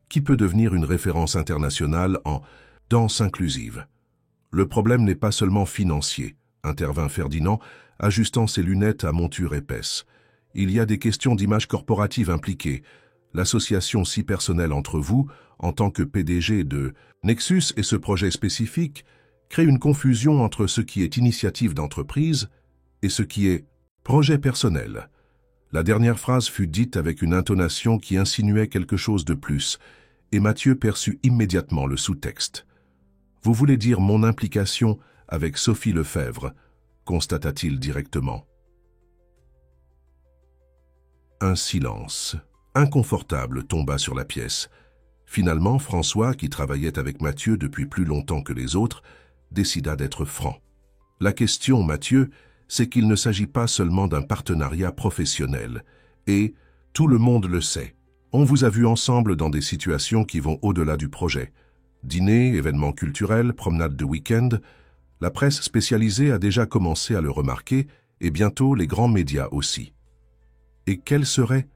qui peut devenir une référence internationale en danse inclusive. Le problème n'est pas seulement financier, intervint Ferdinand, ajustant ses lunettes à monture épaisse. Il y a des questions d'image corporative impliquées. L'association si personnelle entre vous, en tant que PDG de Nexus et ce projet spécifique, crée une confusion entre ce qui est initiative d'entreprise et ce qui est projet personnel. La dernière phrase fut dite avec une intonation qui insinuait quelque chose de plus, et Mathieu perçut immédiatement le sous-texte. « Vous voulez dire mon implication avec Sophie Lefebvre », constata-t-il directement. Un silence inconfortable tomba sur la pièce. Finalement, François, qui travaillait avec Mathieu depuis plus longtemps que les autres, décida d'être franc. La question, Mathieu, c'est qu'il ne s'agit pas seulement d'un partenariat professionnel. Et, tout le monde le sait, on vous a vu ensemble dans des situations qui vont au-delà du projet. Dîners, événements culturels, promenades de week-end. La presse spécialisée a déjà commencé à le remarquer, et bientôt les grands médias aussi. Et quel serait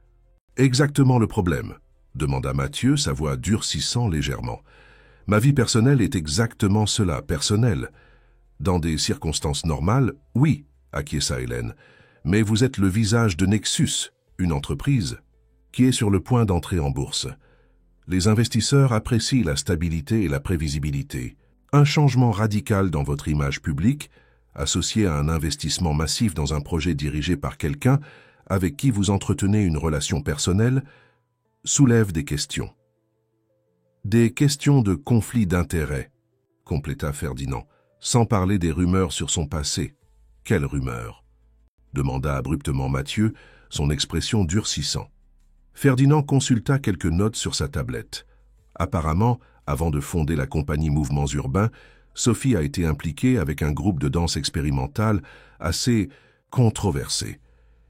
exactement le problème ? Demanda Mathieu, sa voix durcissant légèrement. Ma vie personnelle est exactement cela, personnelle. Dans des circonstances normales, oui, acquiesça Hélène, mais vous êtes le visage de Nexus, une entreprise qui est sur le point d'entrer en bourse. Les investisseurs apprécient la stabilité et la prévisibilité. Un changement radical dans votre image publique, associé à un investissement massif dans un projet dirigé par quelqu'un avec qui vous entretenez une relation personnelle, soulève des questions. Des questions de conflit d'intérêts, compléta Ferdinand, sans parler des rumeurs sur son passé. Quelles rumeurs ? Demanda abruptement Mathieu, son expression durcissant. Ferdinand consulta quelques notes sur sa tablette. Apparemment, avant de fonder la compagnie Mouvements Urbains, Sophie a été impliquée avec un groupe de danse expérimentale assez controversé.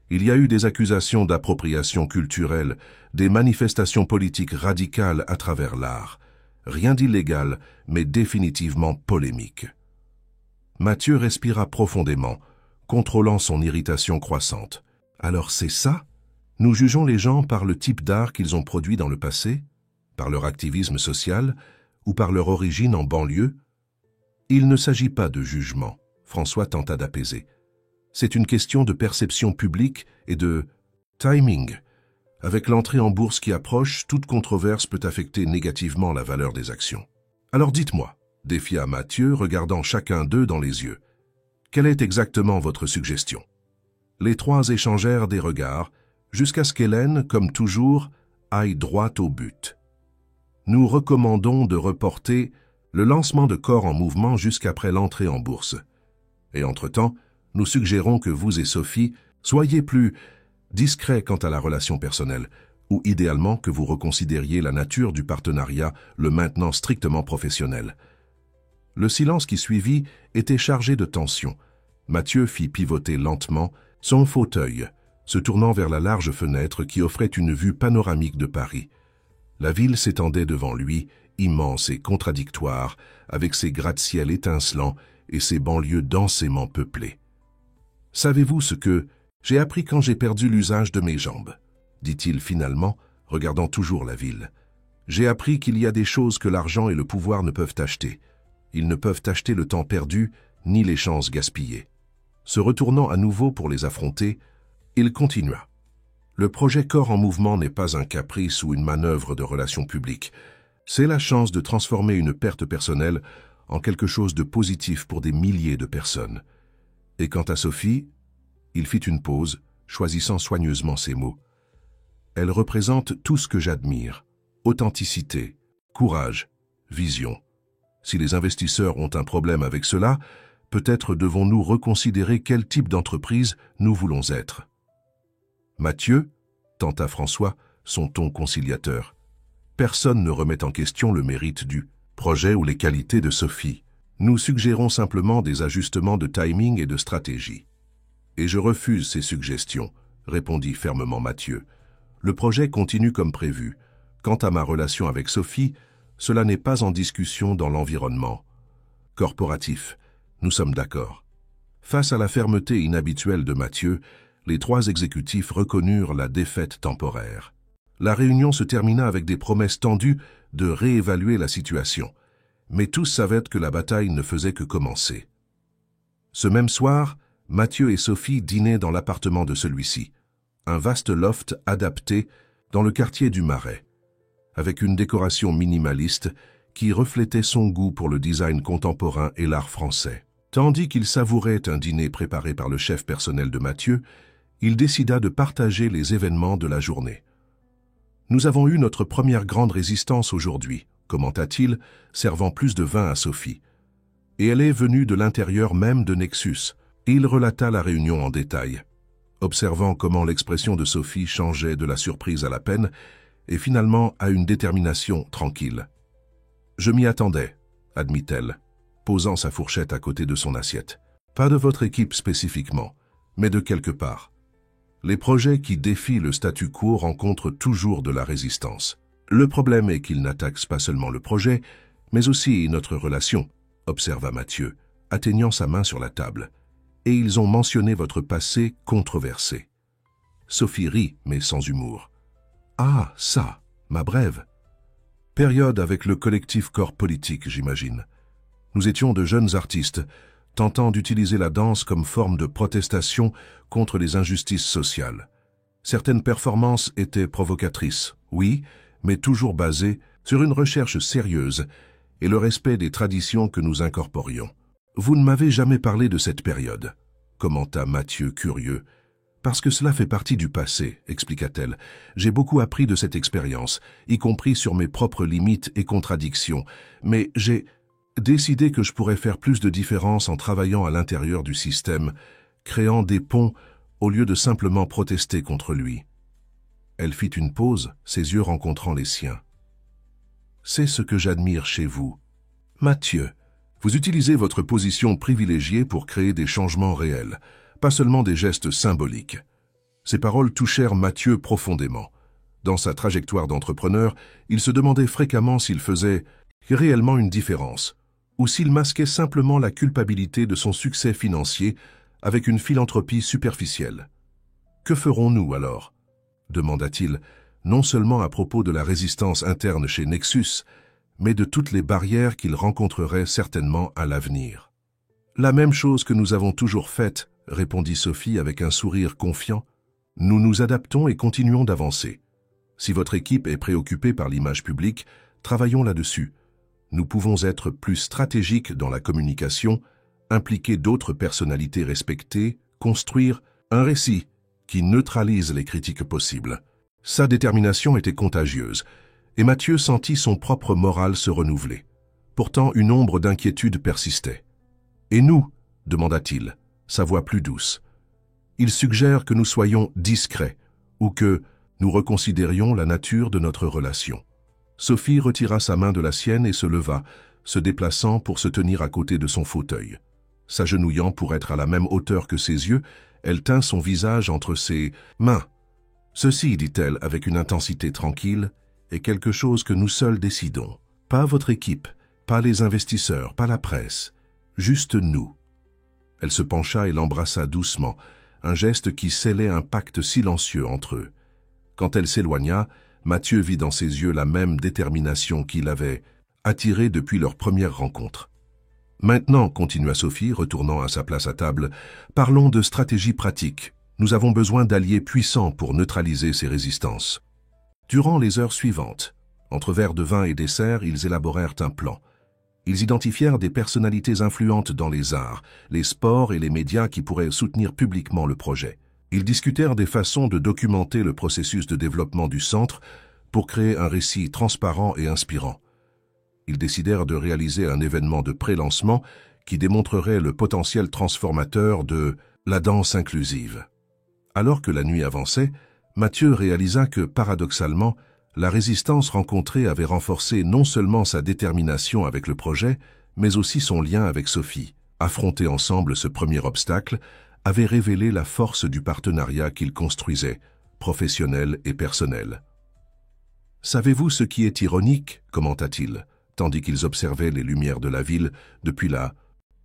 Il y a eu des accusations d'appropriation culturelle, des manifestations politiques radicales à travers l'art. Rien d'illégal, mais définitivement polémique. Mathieu respira profondément, contrôlant son irritation croissante. Alors c'est ça ? Nous jugeons les gens par le type d'art qu'ils ont produit dans le passé ? Par leur activisme social ? ou par leur origine en banlieue? Il ne s'agit pas de jugement, François tenta d'apaiser. C'est une question de perception publique et de timing. Avec l'entrée en bourse qui approche, toute controverse peut affecter négativement la valeur des actions. Alors dites-moi, défia Mathieu, regardant chacun d'eux dans les yeux. Quelle est exactement votre suggestion? Les trois échangèrent des regards, jusqu'à ce qu'Hélène, comme toujours, aille droit au but. Nous recommandons de reporter le lancement de Corps en mouvement jusqu'après l'entrée en bourse. Et entre-temps, nous suggérons que vous et Sophie soyez plus discrets quant à la relation personnelle, ou idéalement que vous reconsidériez la nature du partenariat, le maintenant strictement professionnel. Le silence qui suivit était chargé de tension. Mathieu fit pivoter lentement son fauteuil, se tournant vers la large fenêtre qui offrait une vue panoramique de Paris. La ville s'étendait devant lui, immense et contradictoire, avec ses gratte-ciels étincelants et ses banlieues densément peuplées. « Savez-vous ce que j'ai appris quand j'ai perdu l'usage de mes jambes ?» dit-il finalement, regardant toujours la ville. « J'ai appris qu'il y a des choses que l'argent et le pouvoir ne peuvent acheter. Ils ne peuvent acheter le temps perdu, ni les chances gaspillées. » Se retournant à nouveau pour les affronter, il continua. « Le projet Corps en mouvement n'est pas un caprice ou une manœuvre de relations publiques. C'est la chance de transformer une perte personnelle en quelque chose de positif pour des milliers de personnes. Et quant à Sophie, il fit une pause, choisissant soigneusement ses mots. Elle représente tout ce que j'admire. Authenticité, courage, vision. Si les investisseurs ont un problème avec cela, peut-être devons-nous reconsidérer quel type d'entreprise nous voulons être. » Mathieu, tenta François, son ton conciliateur. Personne ne remet en question le mérite du projet ou les qualités de Sophie. Nous suggérons simplement des ajustements de timing et de stratégie. Et je refuse ces suggestions, répondit fermement Mathieu. Le projet continue comme prévu. Quant à ma relation avec Sophie, cela n'est pas en discussion dans l'environnement corporatif. Nous sommes d'accord. Face à la fermeté inhabituelle de Mathieu, les trois exécutifs reconnurent la défaite temporaire. La réunion se termina avec des promesses tendues de réévaluer la situation, mais tous savaient que la bataille ne faisait que commencer. Ce même soir, Mathieu et Sophie dînaient dans l'appartement de celui-ci, un vaste loft adapté dans le quartier du Marais, avec une décoration minimaliste qui reflétait son goût pour le design contemporain et l'art français. Tandis qu'il savourait un dîner préparé par le chef personnel de Mathieu, il décida de partager les événements de la journée. « Nous avons eu notre première grande résistance aujourd'hui, » commenta-t-il, servant plus de vin à Sophie. « Et elle est venue de l'intérieur même de Nexus. » Et il relata la réunion en détail, observant comment l'expression de Sophie changeait de la surprise à la peine et finalement à une détermination tranquille. « Je m'y attendais, » admit-elle, posant sa fourchette à côté de son assiette. « Pas de votre équipe spécifiquement, mais de quelque part. Les projets qui défient le statu quo rencontrent toujours de la résistance. Le problème est qu'ils n'attaquent pas seulement le projet, mais aussi notre relation, » observa Mathieu, atteignant sa main sur la table. « Et ils ont mentionné votre passé controversé. » Sophie rit, mais sans humour. « Ah, ça, ma brève. Période avec le collectif Corps politique, j'imagine. Nous étions de jeunes artistes, tentant d'utiliser la danse comme forme de protestation contre les injustices sociales. Certaines performances étaient provocatrices, oui, mais toujours basées sur une recherche sérieuse et le respect des traditions que nous incorporions. Vous ne m'avez jamais parlé de cette période, commenta Mathieu curieux. Parce que cela fait partie du passé, expliqua-t-elle. J'ai beaucoup appris de cette expérience, y compris sur mes propres limites et contradictions, mais j'ai décidé que je pourrais faire plus de différence en travaillant à l'intérieur du système, créant des ponts au lieu de simplement protester contre lui. Elle fit une pause, ses yeux rencontrant les siens. C'est ce que j'admire chez vous. Mathieu, vous utilisez votre position privilégiée pour créer des changements réels, pas seulement des gestes symboliques. Ces paroles touchèrent Mathieu profondément. Dans sa trajectoire d'entrepreneur, il se demandait fréquemment s'il faisait réellement une différence, ou s'il masquait simplement la culpabilité de son succès financier avec une philanthropie superficielle. « Que ferons-nous alors ?» demanda-t-il, non seulement à propos de la résistance interne chez Nexus, mais de toutes les barrières qu'il rencontrerait certainement à l'avenir. « La même chose que nous avons toujours faite, » répondit Sophie avec un sourire confiant. « Nous nous adaptons et continuons d'avancer. Si votre équipe est préoccupée par l'image publique, travaillons là-dessus. Nous pouvons être plus stratégiques dans la communication, impliquer d'autres personnalités respectées, construire un récit qui neutralise les critiques possibles. » Sa détermination était contagieuse, et Mathieu sentit son propre moral se renouveler. Pourtant, une ombre d'inquiétude persistait. « Et nous ?» demanda-t-il, sa voix plus douce. « Il suggère que nous soyons discrets, ou que nous reconsidérions la nature de notre relation. » Sophie retira sa main de la sienne et se leva, se déplaçant pour se tenir à côté de son fauteuil. S'agenouillant pour être à la même hauteur que ses yeux, elle tint son visage entre ses mains. « Ceci, dit-elle avec une intensité tranquille, est quelque chose que nous seuls décidons. Pas votre équipe, pas les investisseurs, pas la presse, juste nous. » Elle se pencha et l'embrassa doucement, un geste qui scellait un pacte silencieux entre eux. Quand elle s'éloigna, Mathieu vit dans ses yeux la même détermination qui l'avait attiré depuis leur première rencontre. « Maintenant, continua Sophie, retournant à sa place à table, parlons de stratégie pratique. Nous avons besoin d'alliés puissants pour neutraliser ces résistances. » Durant les heures suivantes, entre verres de vin et dessert, ils élaborèrent un plan. Ils identifièrent des personnalités influentes dans les arts, les sports et les médias qui pourraient soutenir publiquement le projet. Ils discutèrent des façons de documenter le processus de développement du centre pour créer un récit transparent et inspirant. Ils décidèrent de réaliser un événement de pré-lancement qui démontrerait le potentiel transformateur de la danse inclusive. Alors que la nuit avançait, Mathieu réalisa que, paradoxalement, la résistance rencontrée avait renforcé non seulement sa détermination avec le projet, mais aussi son lien avec Sophie. Affronter ensemble ce premier obstacle avait révélé la force du partenariat qu'ils construisaient, professionnel et personnel. « Savez-vous ce qui est ironique ?» commenta-t-il, tandis qu'ils observaient les lumières de la ville depuis la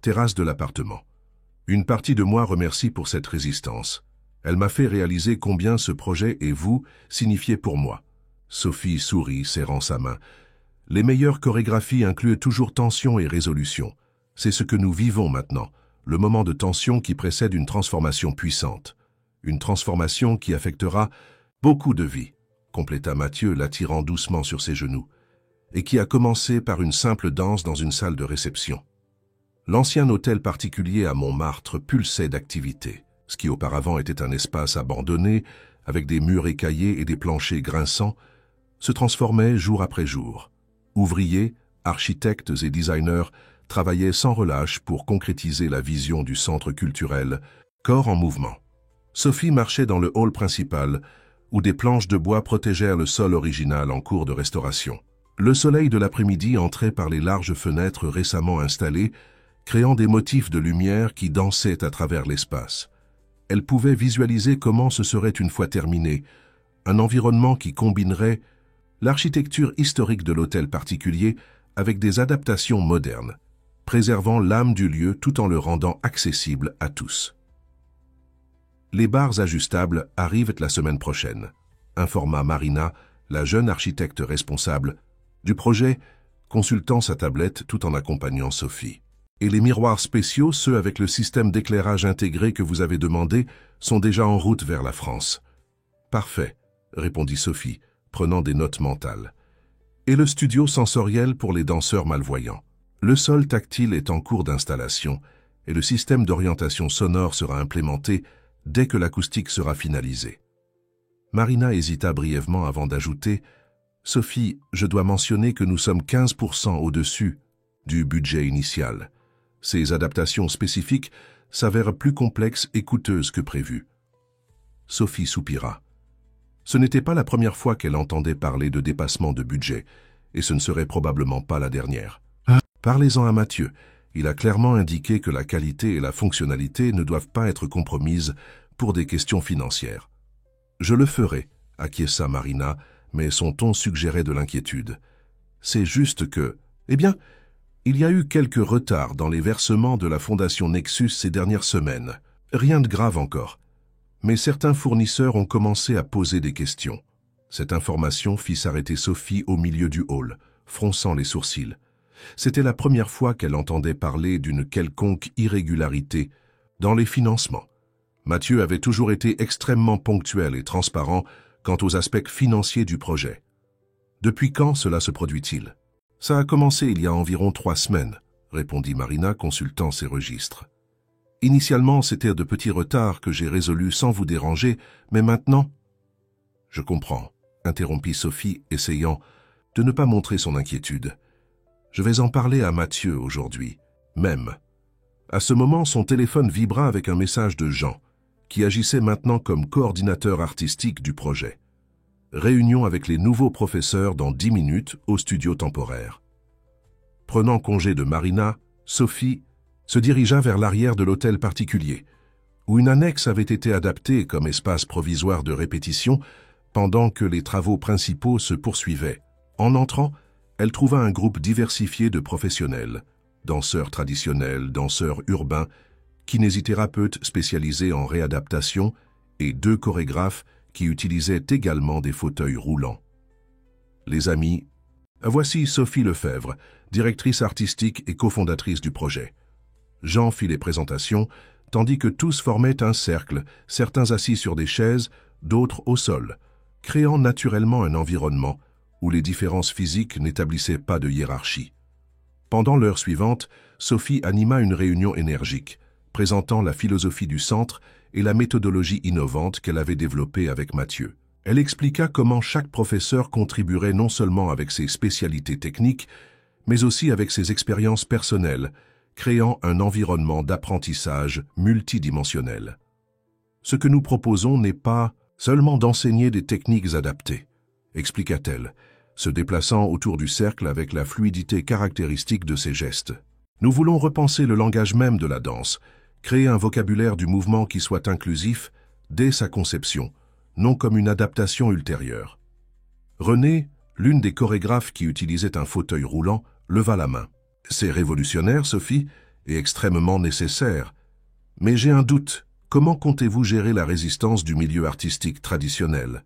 terrasse de l'appartement. « Une partie de moi remercie pour cette résistance. Elle m'a fait réaliser combien ce projet et vous signifiez pour moi. » Sophie sourit, serrant sa main. « Les meilleures chorégraphies incluent toujours tension et résolution. C'est ce que nous vivons maintenant, le moment de tension qui précède une transformation puissante. Une transformation qui affectera beaucoup de vies, » compléta Mathieu, l'attirant doucement sur ses genoux, et qui a commencé par une simple danse dans une salle de réception. L'ancien hôtel particulier à Montmartre pulsait d'activité. Ce qui auparavant était un espace abandonné, avec des murs écaillés et des planchers grinçants, se transformait jour après jour. Ouvriers, architectes et designers travaillaient sans relâche pour concrétiser la vision du centre culturel, corps en mouvement. Sophie marchait dans le hall principal, où des planches de bois protégèrent le sol original en cours de restauration. Le soleil de l'après-midi entrait par les larges fenêtres récemment installées, créant des motifs de lumière qui dansaient à travers l'espace. Elle pouvait visualiser comment ce serait une fois terminé, un environnement qui combinerait l'architecture historique de l'hôtel particulier avec des adaptations modernes, préservant l'âme du lieu tout en le rendant accessible à tous. Les barres ajustables arrivent la semaine prochaine, informa Marina, la jeune architecte responsable du projet, consultant sa tablette tout en accompagnant Sophie. Et les miroirs spéciaux, ceux avec le système d'éclairage intégré que vous avez demandé, sont déjà en route vers la France. « Parfait », répondit Sophie, prenant des notes mentales. « Et le studio sensoriel pour les danseurs malvoyants. Le sol tactile est en cours d'installation et le système d'orientation sonore sera implémenté dès que l'acoustique sera finalisée. » Marina hésita brièvement avant d'ajouter « Sophie, je dois mentionner que nous sommes 15% au-dessus du budget initial. Ces adaptations spécifiques s'avèrent plus complexes et coûteuses que prévu. » Sophie soupira. Ce n'était pas la première fois qu'elle entendait parler de dépassement de budget, et ce ne serait probablement pas la dernière. Parlez-en à Mathieu. Il a clairement indiqué que la qualité et la fonctionnalité ne doivent pas être compromises pour des questions financières. Je le ferai, acquiesça Marina, mais son ton suggérait de l'inquiétude. C'est juste que... Eh bien, il y a eu quelques retards dans les versements de la Fondation Nexus ces dernières semaines. Rien de grave encore. Mais certains fournisseurs ont commencé à poser des questions. Cette information fit s'arrêter Sophie au milieu du hall, fronçant les sourcils. C'était la première fois qu'elle entendait parler d'une quelconque irrégularité dans les financements. Mathieu avait toujours été extrêmement ponctuel et transparent quant aux aspects financiers du projet. Depuis quand cela se produit-il? Ça a commencé il y a environ 3 semaines, répondit Marina, consultant ses registres. Initialement, c'était de petits retards que j'ai résolus sans vous déranger, mais maintenant... Je comprends, interrompit Sophie, essayant de ne pas montrer son inquiétude. Je vais en parler à Mathieu aujourd'hui, même. À ce moment, son téléphone vibra avec un message de Jean, qui agissait maintenant comme coordinateur artistique du projet. Réunion avec les nouveaux professeurs dans 10 minutes au studio temporaire. Prenant congé de Marina, Sophie se dirigea vers l'arrière de l'hôtel particulier, où une annexe avait été adaptée comme espace provisoire de répétition pendant que les travaux principaux se poursuivaient. En entrant, elle trouva un groupe diversifié de professionnels, danseurs traditionnels, danseurs urbains, kinésithérapeutes spécialisés en réadaptation et 2 chorégraphes qui utilisaient également des fauteuils roulants. Les amis, voici Sophie Lefebvre, directrice artistique et cofondatrice du projet. Jean fit les présentations, tandis que tous formaient un cercle, certains assis sur des chaises, d'autres au sol, créant naturellement un environnement où les différences physiques n'établissaient pas de hiérarchie. Pendant l'heure suivante, Sophie anima une réunion énergique, présentant la philosophie du centre et la méthodologie innovante qu'elle avait développée avec Mathieu. Elle expliqua comment chaque professeur contribuerait non seulement avec ses spécialités techniques, mais aussi avec ses expériences personnelles, créant un environnement d'apprentissage multidimensionnel. Ce que nous proposons n'est pas seulement d'enseigner des techniques adaptées, expliqua-t-elle, se déplaçant autour du cercle avec la fluidité caractéristique de ses gestes. Nous voulons repenser le langage même de la danse, créer un vocabulaire du mouvement qui soit inclusif dès sa conception, non comme une adaptation ultérieure. Renée, l'une des chorégraphes qui utilisait un fauteuil roulant, leva la main. « C'est révolutionnaire, Sophie, et extrêmement nécessaire. Mais j'ai un doute. Comment comptez-vous gérer la résistance du milieu artistique traditionnel?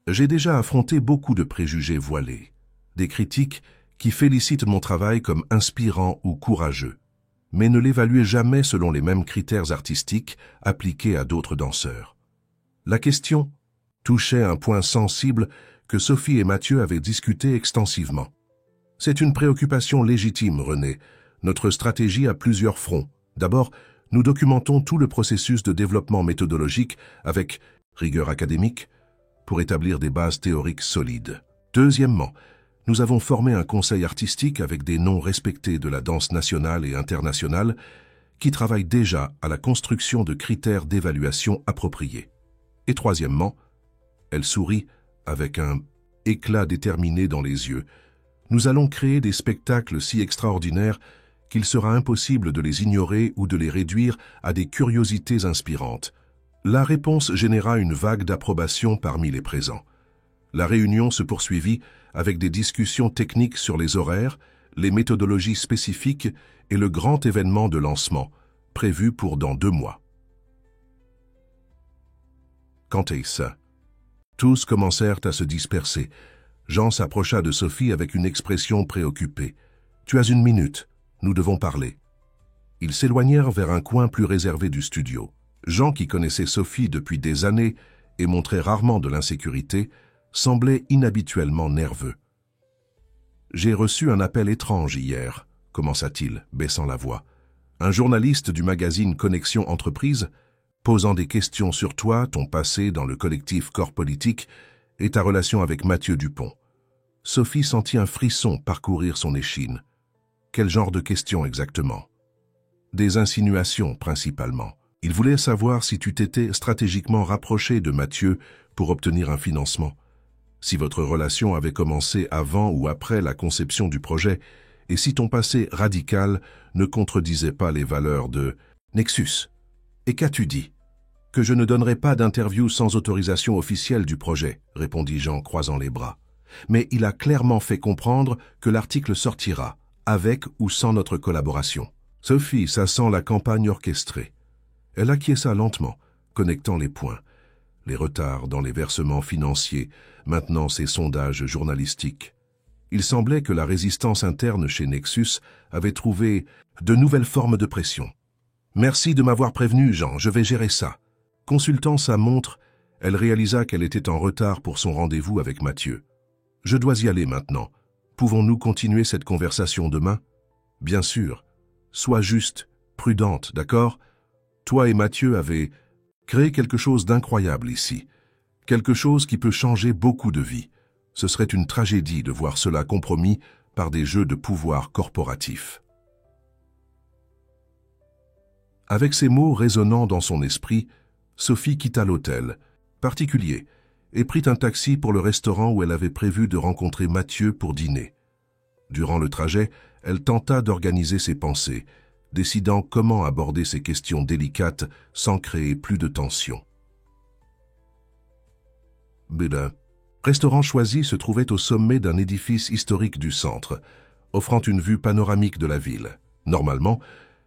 J'ai déjà affronté beaucoup de préjugés voilés, des critiques qui félicitent mon travail comme inspirant ou courageux, mais ne l'évaluent jamais selon les mêmes critères artistiques appliqués à d'autres danseurs. » La question touchait un point sensible que Sophie et Mathieu avaient discuté extensivement. « C'est une préoccupation légitime, Renée. Notre stratégie a plusieurs fronts. D'abord, nous documentons tout le processus de développement méthodologique avec rigueur académique pour établir des bases théoriques solides. Deuxièmement, nous avons formé un conseil artistique avec des noms respectés de la danse nationale et internationale qui travaillent déjà à la construction de critères d'évaluation appropriés. Et troisièmement, elle sourit avec un éclat déterminé dans les yeux, nous allons créer des spectacles si extraordinaires qu'il sera impossible de les ignorer ou de les réduire à des curiosités inspirantes. La réponse généra une vague d'approbation parmi les présents. La réunion se poursuivit avec des discussions techniques sur les horaires, les méthodologies spécifiques et le grand événement de lancement, prévu pour dans 2 mois. Quand est-ce? Tous commencèrent à se disperser. Jean s'approcha de Sophie avec une expression préoccupée. « Tu as 1 minute, nous devons parler. » Ils s'éloignèrent vers un coin plus réservé du studio. Jean, qui connaissait Sophie depuis des années et montrait rarement de l'insécurité, semblait inhabituellement nerveux. « J'ai reçu un appel étrange hier, » commença-t-il, baissant la voix. « Un journaliste du magazine Connexion Entreprise, posant des questions sur toi, ton passé dans le collectif Corps Politique et ta relation avec Mathieu Dupont. » Sophie sentit un frisson parcourir son échine. Quel genre de questions exactement? Des insinuations, principalement. Il voulait savoir si tu t'étais stratégiquement rapproché de Mathieu pour obtenir un financement, si votre relation avait commencé avant ou après la conception du projet, et si ton passé radical ne contredisait pas les valeurs de Nexus. Et qu'as-tu dit? Que je ne donnerai pas d'interview sans autorisation officielle du projet, répondit Jean, croisant les bras. Mais il a clairement fait comprendre que l'article sortira, avec ou sans notre collaboration. Sophie, ça sent la campagne orchestrée. Elle acquiesça lentement, connectant les points. Les retards dans les versements financiers, maintenant ces sondages journalistiques. Il semblait que la résistance interne chez Nexus avait trouvé de nouvelles formes de pression. « Merci de m'avoir prévenu, Jean, je vais gérer ça. » Consultant sa montre, elle réalisa qu'elle était en retard pour son rendez-vous avec Mathieu. « Je dois y aller maintenant. Pouvons-nous continuer cette conversation demain? » « Bien sûr. Sois juste, prudente, d'accord? Toi et Mathieu avez créé quelque chose d'incroyable ici. Quelque chose qui peut changer beaucoup de vies. Ce serait une tragédie de voir cela compromis par des jeux de pouvoir corporatifs. » Avec ces mots résonnant dans son esprit, Sophie quitta l'hôtel, particulier, et prit un taxi pour le restaurant où elle avait prévu de rencontrer Mathieu pour dîner. Durant le trajet, elle tenta d'organiser ses pensées, décidant comment aborder ces questions délicates sans créer plus de tension. Le restaurant choisi se trouvait au sommet d'un édifice historique du centre, offrant une vue panoramique de la ville. Normalement,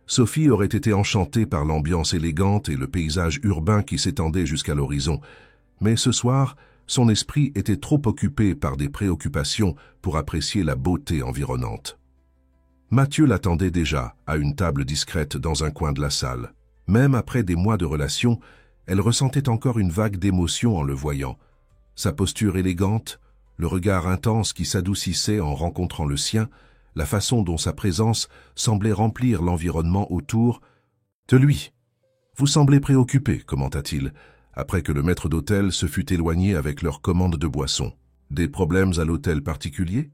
Sophie aurait été enchantée par l'ambiance élégante et le paysage urbain qui s'étendait jusqu'à l'horizon, mais ce soir, son esprit était trop occupé par des préoccupations pour apprécier la beauté environnante. Mathieu l'attendait déjà, à une table discrète dans un coin de la salle. Même après des mois de relation, elle ressentait encore une vague d'émotion en le voyant. Sa posture élégante, le regard intense qui s'adoucissait en rencontrant le sien, la façon dont sa présence semblait remplir l'environnement autour de lui. « Vous semblez préoccupé, commenta-t-il, après que le maître d'hôtel se fut éloigné avec leur commande de boissons. Des problèmes à l'hôtel particulier?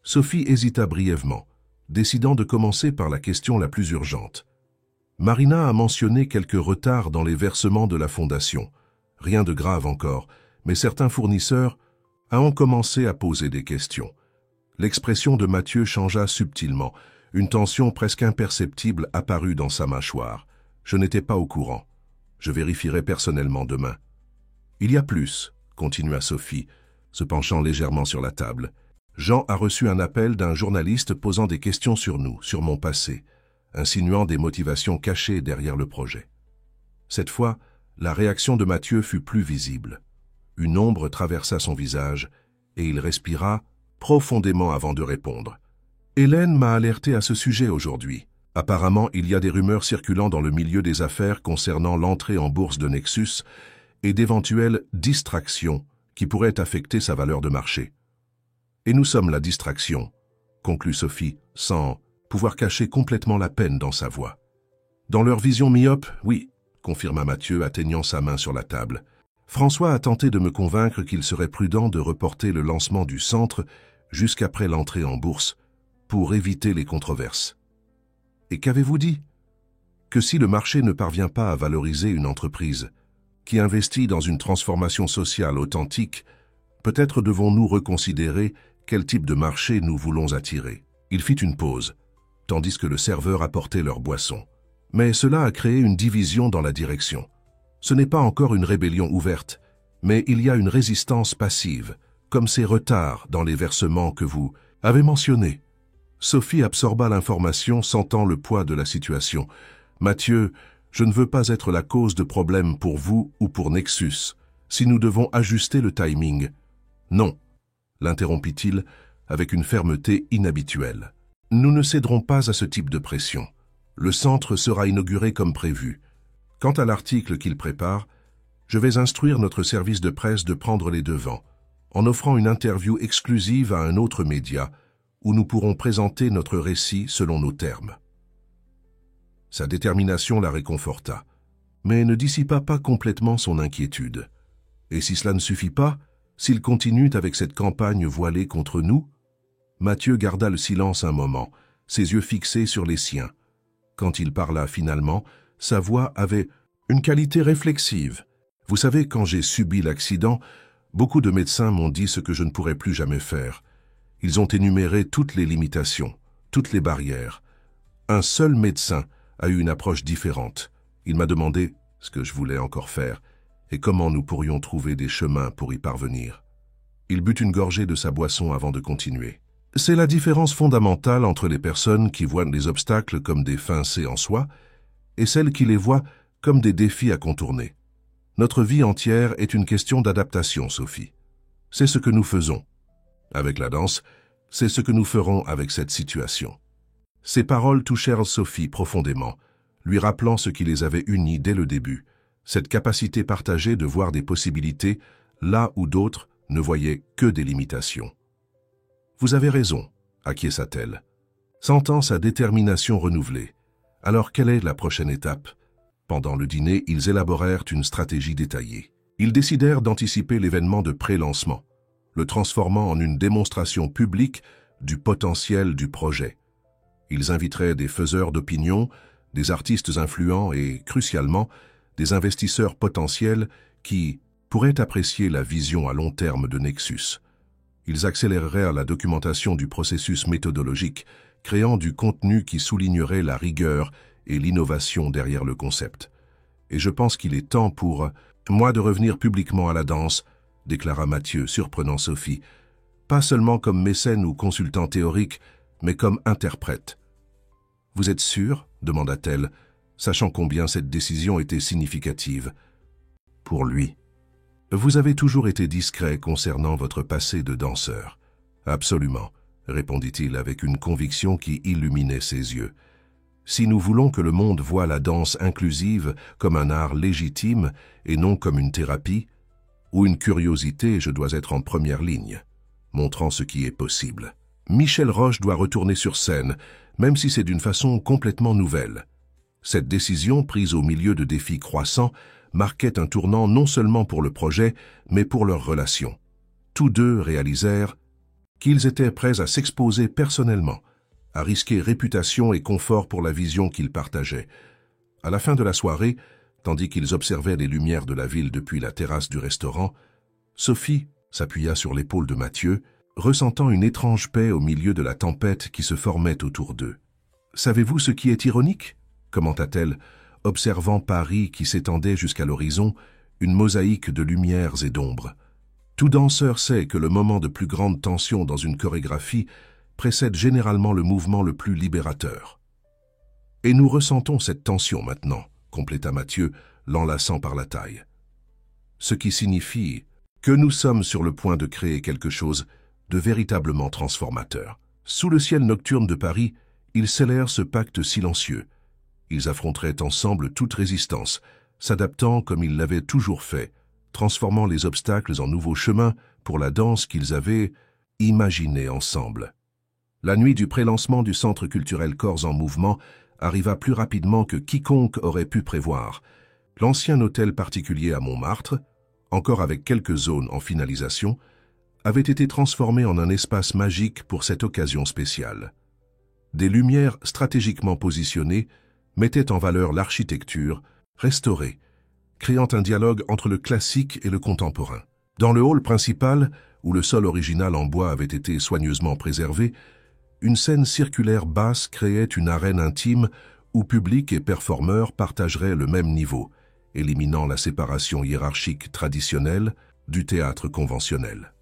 Sophie hésita brièvement, décidant de commencer par la question la plus urgente. Marina a mentionné quelques retards dans les versements de la fondation. Rien de grave encore, mais certains fournisseurs ont commencé à poser des questions. L'expression de Mathieu changea subtilement. Une tension presque imperceptible apparut dans sa mâchoire. Je n'étais pas au courant. Je vérifierai personnellement demain. Il y a plus, continua Sophie, se penchant légèrement sur la table. Jean a reçu un appel d'un journaliste posant des questions sur nous, sur mon passé, insinuant des motivations cachées derrière le projet. Cette fois, la réaction de Mathieu fut plus visible. Une ombre traversa son visage et il respira profondément avant de répondre. Hélène m'a alerté à ce sujet aujourd'hui. Apparemment, il y a des rumeurs circulant dans le milieu des affaires concernant l'entrée en bourse de Nexus et d'éventuelles distractions qui pourraient affecter sa valeur de marché. « Et nous sommes la distraction », conclut Sophie, sans pouvoir cacher complètement la peine dans sa voix. « Dans leur vision myope, oui », confirma Mathieu, atteignant sa main sur la table. « François a tenté de me convaincre qu'il serait prudent de reporter le lancement du centre jusqu'après l'entrée en bourse, pour éviter les controverses. » Et qu'avez-vous dit? Que si le marché ne parvient pas à valoriser une entreprise qui investit dans une transformation sociale authentique, peut-être devons-nous reconsidérer quel type de marché nous voulons attirer. Il fit une pause, tandis que le serveur apportait leur boisson. Mais cela a créé une division dans la direction. Ce n'est pas encore une rébellion ouverte, mais il y a une résistance passive, comme ces retards dans les versements que vous avez mentionnés. Sophie absorba l'information, sentant le poids de la situation. « Mathieu, je ne veux pas être la cause de problèmes pour vous ou pour Nexus, si nous devons ajuster le timing. »« Non », l'interrompit-il avec une fermeté inhabituelle. « Nous ne céderons pas à ce type de pression. Le centre sera inauguré comme prévu. Quant à l'article qu'il prépare, je vais instruire notre service de presse de prendre les devants, en offrant une interview exclusive à un autre média, où nous pourrons présenter notre récit selon nos termes. » Sa détermination la réconforta, mais ne dissipa pas complètement son inquiétude. Et si cela ne suffit pas, s'il continue avec cette campagne voilée contre nous? Mathieu garda le silence un moment, ses yeux fixés sur les siens. Quand il parla finalement, sa voix avait une qualité réflexive. « Vous savez, quand j'ai subi l'accident, beaucoup de médecins m'ont dit ce que je ne pourrais plus jamais faire. Ils ont énuméré toutes les limitations, toutes les barrières. Un seul médecin a eu une approche différente. Il m'a demandé ce que je voulais encore faire et comment nous pourrions trouver des chemins pour y parvenir. » Il but une gorgée de sa boisson avant de continuer. « C'est la différence fondamentale entre les personnes qui voient les obstacles comme des fins en soi et celles qui les voient comme des défis à contourner. Notre vie entière est une question d'adaptation, Sophie. C'est ce que nous faisons. » Avec la danse, C'est ce que nous ferons avec cette situation. » Ces paroles touchèrent Sophie profondément, lui rappelant ce qui les avait unis dès le début, cette capacité partagée de voir des possibilités là où d'autres ne voyaient que des limitations. « Vous avez raison », acquiesça-t-elle, sentant sa détermination renouvelée. Alors quelle est la prochaine étape? Pendant le dîner, ils élaborèrent une stratégie détaillée. Ils décidèrent d'anticiper l'événement de pré-lancement, le transformant en une démonstration publique du potentiel du projet. Ils inviteraient des faiseurs d'opinion, des artistes influents et, crucialement, des investisseurs potentiels qui pourraient apprécier la vision à long terme de Nexus. Ils accélérèrent la documentation du processus méthodologique, créant du contenu qui soulignerait la rigueur et l'innovation derrière le concept. « Et je pense qu'il est temps pour moi de revenir publiquement à la danse », déclara Mathieu, surprenant Sophie, « pas seulement comme mécène ou consultant théorique, mais comme interprète. »« Vous êtes sûr ?» demanda-t-elle, sachant combien cette décision était significative. Pour lui. « Vous avez toujours été discret concernant votre passé de danseur. »« Absolument, » répondit-il avec une conviction qui illuminait ses yeux. « Si nous voulons que le monde voie la danse inclusive comme un art légitime et non comme une thérapie, ou une curiosité, je dois être en première ligne, montrant ce qui est possible. Michel Roche doit retourner sur scène, même si c'est d'une façon complètement nouvelle. » Cette décision, prise au milieu de défis croissants, marquait un tournant non seulement pour le projet, mais pour leur relation. Tous deux réalisèrent qu'ils étaient prêts à s'exposer personnellement, à risquer réputation et confort pour la vision qu'ils partageaient. À la fin de la soirée, tandis qu'ils observaient les lumières de la ville depuis la terrasse du restaurant, Sophie s'appuya sur l'épaule de Mathieu, ressentant une étrange paix au milieu de la tempête qui se formait autour d'eux. « Savez-vous ce qui est ironique ?» commenta-t-elle, observant Paris qui s'étendait jusqu'à l'horizon, une mosaïque de lumières et d'ombres. Tout danseur sait que le moment de plus grande tension dans une chorégraphie précède généralement le mouvement le plus libérateur. « Et nous ressentons cette tension maintenant, » compléta Mathieu, l'enlaçant par la taille. « Ce qui signifie que nous sommes sur le point de créer quelque chose de véritablement transformateur. » Sous le ciel nocturne de Paris, ils scellèrent ce pacte silencieux. Ils affronteraient ensemble toute résistance, s'adaptant comme ils l'avaient toujours fait, transformant les obstacles en nouveaux chemins pour la danse qu'ils avaient imaginée ensemble. La nuit du prélancement du Centre culturel Corps en Mouvement arriva plus rapidement que quiconque aurait pu prévoir. L'ancien hôtel particulier à Montmartre, encore avec quelques zones en finalisation, avait été transformé en un espace magique pour cette occasion spéciale. Des lumières stratégiquement positionnées mettaient en valeur l'architecture, restaurée, créant un dialogue entre le classique et le contemporain. Dans le hall principal, où le sol original en bois avait été soigneusement préservé, une scène circulaire basse créait une arène intime où public et performeurs partageraient le même niveau, éliminant la séparation hiérarchique traditionnelle du théâtre conventionnel.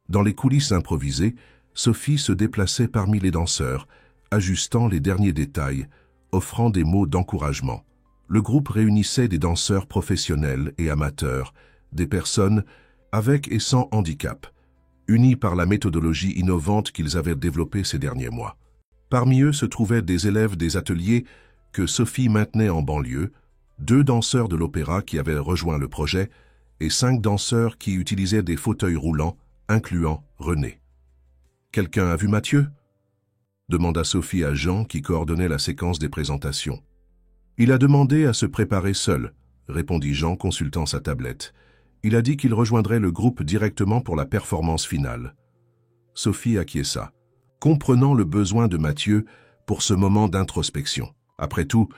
Dans les coulisses improvisées, Sophie se déplaçait parmi les danseurs, ajustant les derniers détails, offrant des mots d'encouragement. Le groupe réunissait des danseurs professionnels et amateurs, des personnes avec et sans handicap, unis par la méthodologie innovante qu'ils avaient développée ces derniers mois. Parmi eux se trouvaient des élèves des ateliers que Sophie maintenait en banlieue, 2 danseurs de l'opéra qui avaient rejoint le projet et 5 danseurs qui utilisaient des fauteuils roulants, incluant René. « Quelqu'un a vu Mathieu ?» demanda Sophie à Jean qui coordonnait la séquence des présentations. « Il a demandé à se préparer seul », répondit Jean consultant sa tablette. « Il a dit qu'il rejoindrait le groupe directement pour la performance finale. » Sophie acquiesça, comprenant le besoin de Mathieu pour ce moment d'introspection. Après tout,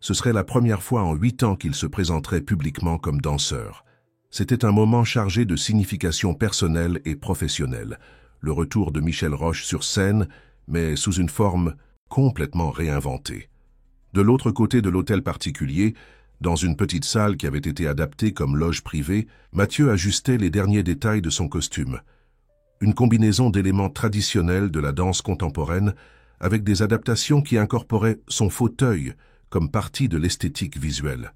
ce serait la première fois en 8 ans qu'il se présenterait publiquement comme danseur. C'était un moment chargé de signification personnelle et professionnelle, le retour de Michel Roche sur scène, mais sous une forme complètement réinventée. De l'autre côté de l'hôtel particulier, dans une petite salle qui avait été adaptée comme loge privée, Mathieu ajustait les derniers détails de son costume. Une combinaison d'éléments traditionnels de la danse contemporaine avec des adaptations qui incorporaient son fauteuil comme partie de l'esthétique visuelle.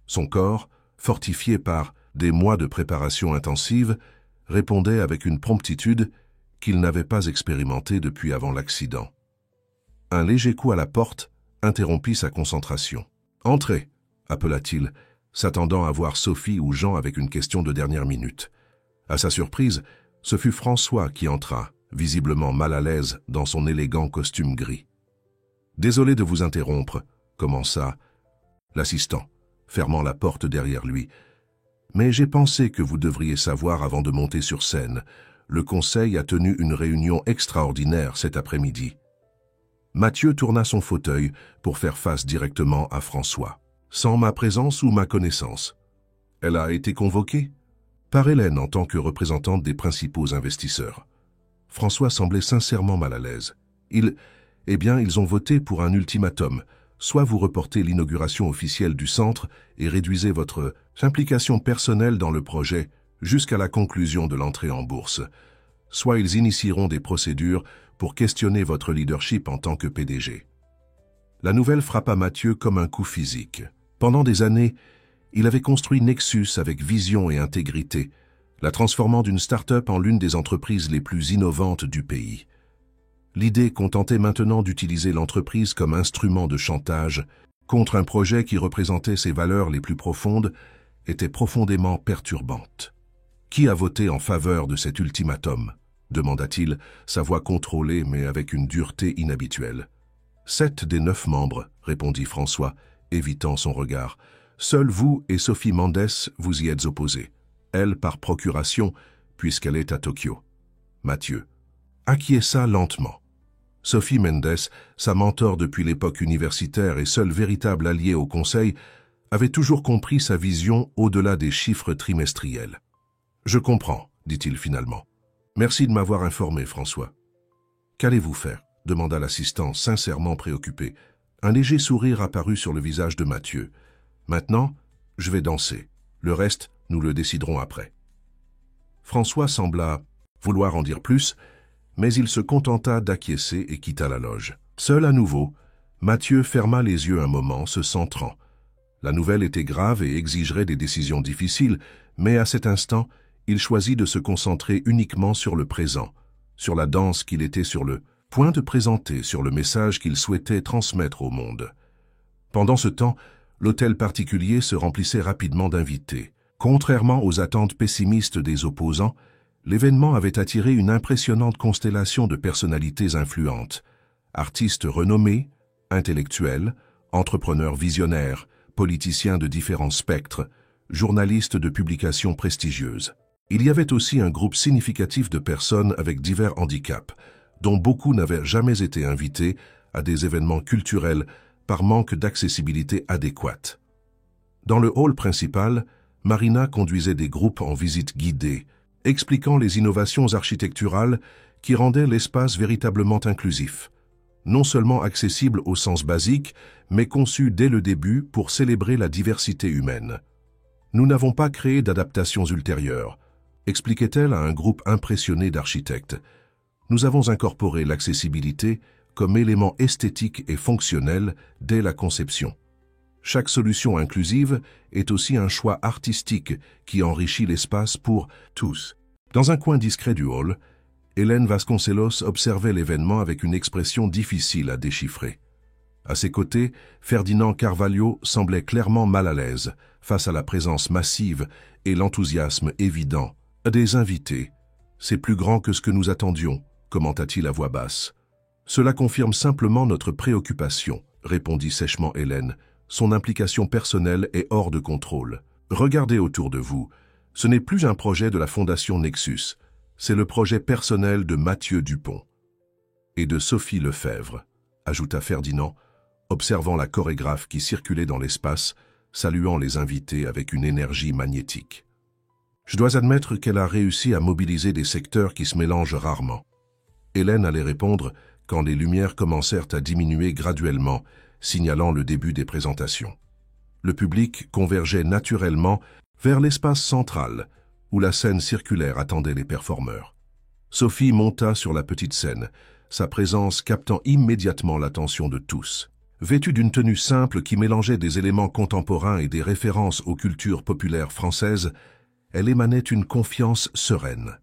Son corps, fortifié par des mois de préparation intensive, répondait avec une promptitude qu'il n'avait pas expérimenté depuis avant l'accident. Un léger coup à la porte interrompit sa concentration. « Entrez !» appela-t-il, s'attendant à voir Sophie ou Jean avec une question de dernière minute. À sa surprise, ce fut François qui entra, visiblement mal à l'aise dans son élégant costume gris. « Désolé de vous interrompre », commença l'assistant, fermant la porte derrière lui. « Mais j'ai pensé que vous devriez savoir avant de monter sur scène. Le conseil a tenu une réunion extraordinaire cet après-midi. » Mathieu tourna son fauteuil pour faire face directement à François. « Sans ma présence ou ma connaissance. Elle a été convoquée ?» Par Hélène en tant que représentante des principaux investisseurs. François semblait sincèrement mal à l'aise. Ils ont voté pour un ultimatum. Soit vous reportez l'inauguration officielle du centre et réduisez votre implication personnelle dans le projet jusqu'à la conclusion de l'entrée en bourse. Soit ils initieront des procédures pour questionner votre leadership en tant que PDG. La nouvelle frappa Mathieu comme un coup physique. Pendant des années, il avait construit Nexus avec vision et intégrité, la transformant d'une start-up en l'une des entreprises les plus innovantes du pays. L'idée contentait maintenant d'utiliser l'entreprise comme instrument de chantage contre un projet qui représentait ses valeurs les plus profondes était profondément perturbante. « Qui a voté en faveur de cet ultimatum ?» demanda-t-il, sa voix contrôlée mais avec une dureté inhabituelle. « 7 des 9 membres, répondit François, évitant son regard. Seul vous et Sophie Mendes vous y êtes opposés. Elle par procuration, puisqu'elle est à Tokyo. Mathieu acquiesça lentement. Sophie Mendes, sa mentor depuis l'époque universitaire et seule véritable alliée au conseil, avait toujours compris sa vision au-delà des chiffres trimestriels. « Je comprends, dit-il finalement. Merci de m'avoir informé, François. »« Qu'allez-vous faire ?» demanda l'assistant, sincèrement préoccupé. Un léger sourire apparut sur le visage de Mathieu. « Maintenant, je vais danser. Le reste, nous le déciderons après. » François sembla vouloir en dire plus, mais il se contenta d'acquiescer et quitta la loge. Seul à nouveau, Mathieu ferma les yeux un moment, se centrant. La nouvelle était grave et exigerait des décisions difficiles, mais à cet instant, il choisit de se concentrer uniquement sur le présent, sur la danse qu'il était sur le point de présenter, sur le message qu'il souhaitait transmettre au monde. Pendant ce temps, l'hôtel particulier se remplissait rapidement d'invités. Contrairement aux attentes pessimistes des opposants, l'événement avait attiré une impressionnante constellation de personnalités influentes, artistes renommés, intellectuels, entrepreneurs visionnaires, politiciens de différents spectres, journalistes de publications prestigieuses. Il y avait aussi un groupe significatif de personnes avec divers handicaps, dont beaucoup n'avaient jamais été invités à des événements culturels par manque d'accessibilité adéquate. Dans le hall principal, Marina conduisait des groupes en visite guidée, expliquant les innovations architecturales qui rendaient l'espace véritablement inclusif, non seulement accessible au sens basique, mais conçu dès le début pour célébrer la diversité humaine. « Nous n'avons pas créé d'adaptations ultérieures », expliquait-elle à un groupe impressionné d'architectes. « Nous avons incorporé l'accessibilité comme élément esthétique et fonctionnel dès la conception. Chaque solution inclusive est aussi un choix artistique qui enrichit l'espace pour tous. » Dans un coin discret du hall, Hélène Vasconcelos observait l'événement avec une expression difficile à déchiffrer. À ses côtés, Ferdinand Carvalho semblait clairement mal à l'aise face à la présence massive et l'enthousiasme évident des invités. « C'est plus grand que ce que nous attendions », commenta-t-il à voix basse. « Cela confirme simplement notre préoccupation », répondit sèchement Hélène. « Son implication personnelle est hors de contrôle. Regardez autour de vous. Ce n'est plus un projet de la Fondation Nexus. C'est le projet personnel de Mathieu Dupont. » Et de Sophie Lefebvre, ajouta Ferdinand, observant la chorégraphe qui circulait dans l'espace, saluant les invités avec une énergie magnétique. Je dois admettre qu'elle a réussi à mobiliser des secteurs qui se mélangent rarement. Hélène allait répondre quand les lumières commencèrent à diminuer graduellement, signalant le début des présentations. Le public convergeait naturellement vers l'espace central, où la scène circulaire attendait les performeurs. Sophie monta sur la petite scène, sa présence captant immédiatement l'attention de tous. Vêtue d'une tenue simple qui mélangeait des éléments contemporains et des références aux cultures populaires françaises, elle émanait une confiance sereine.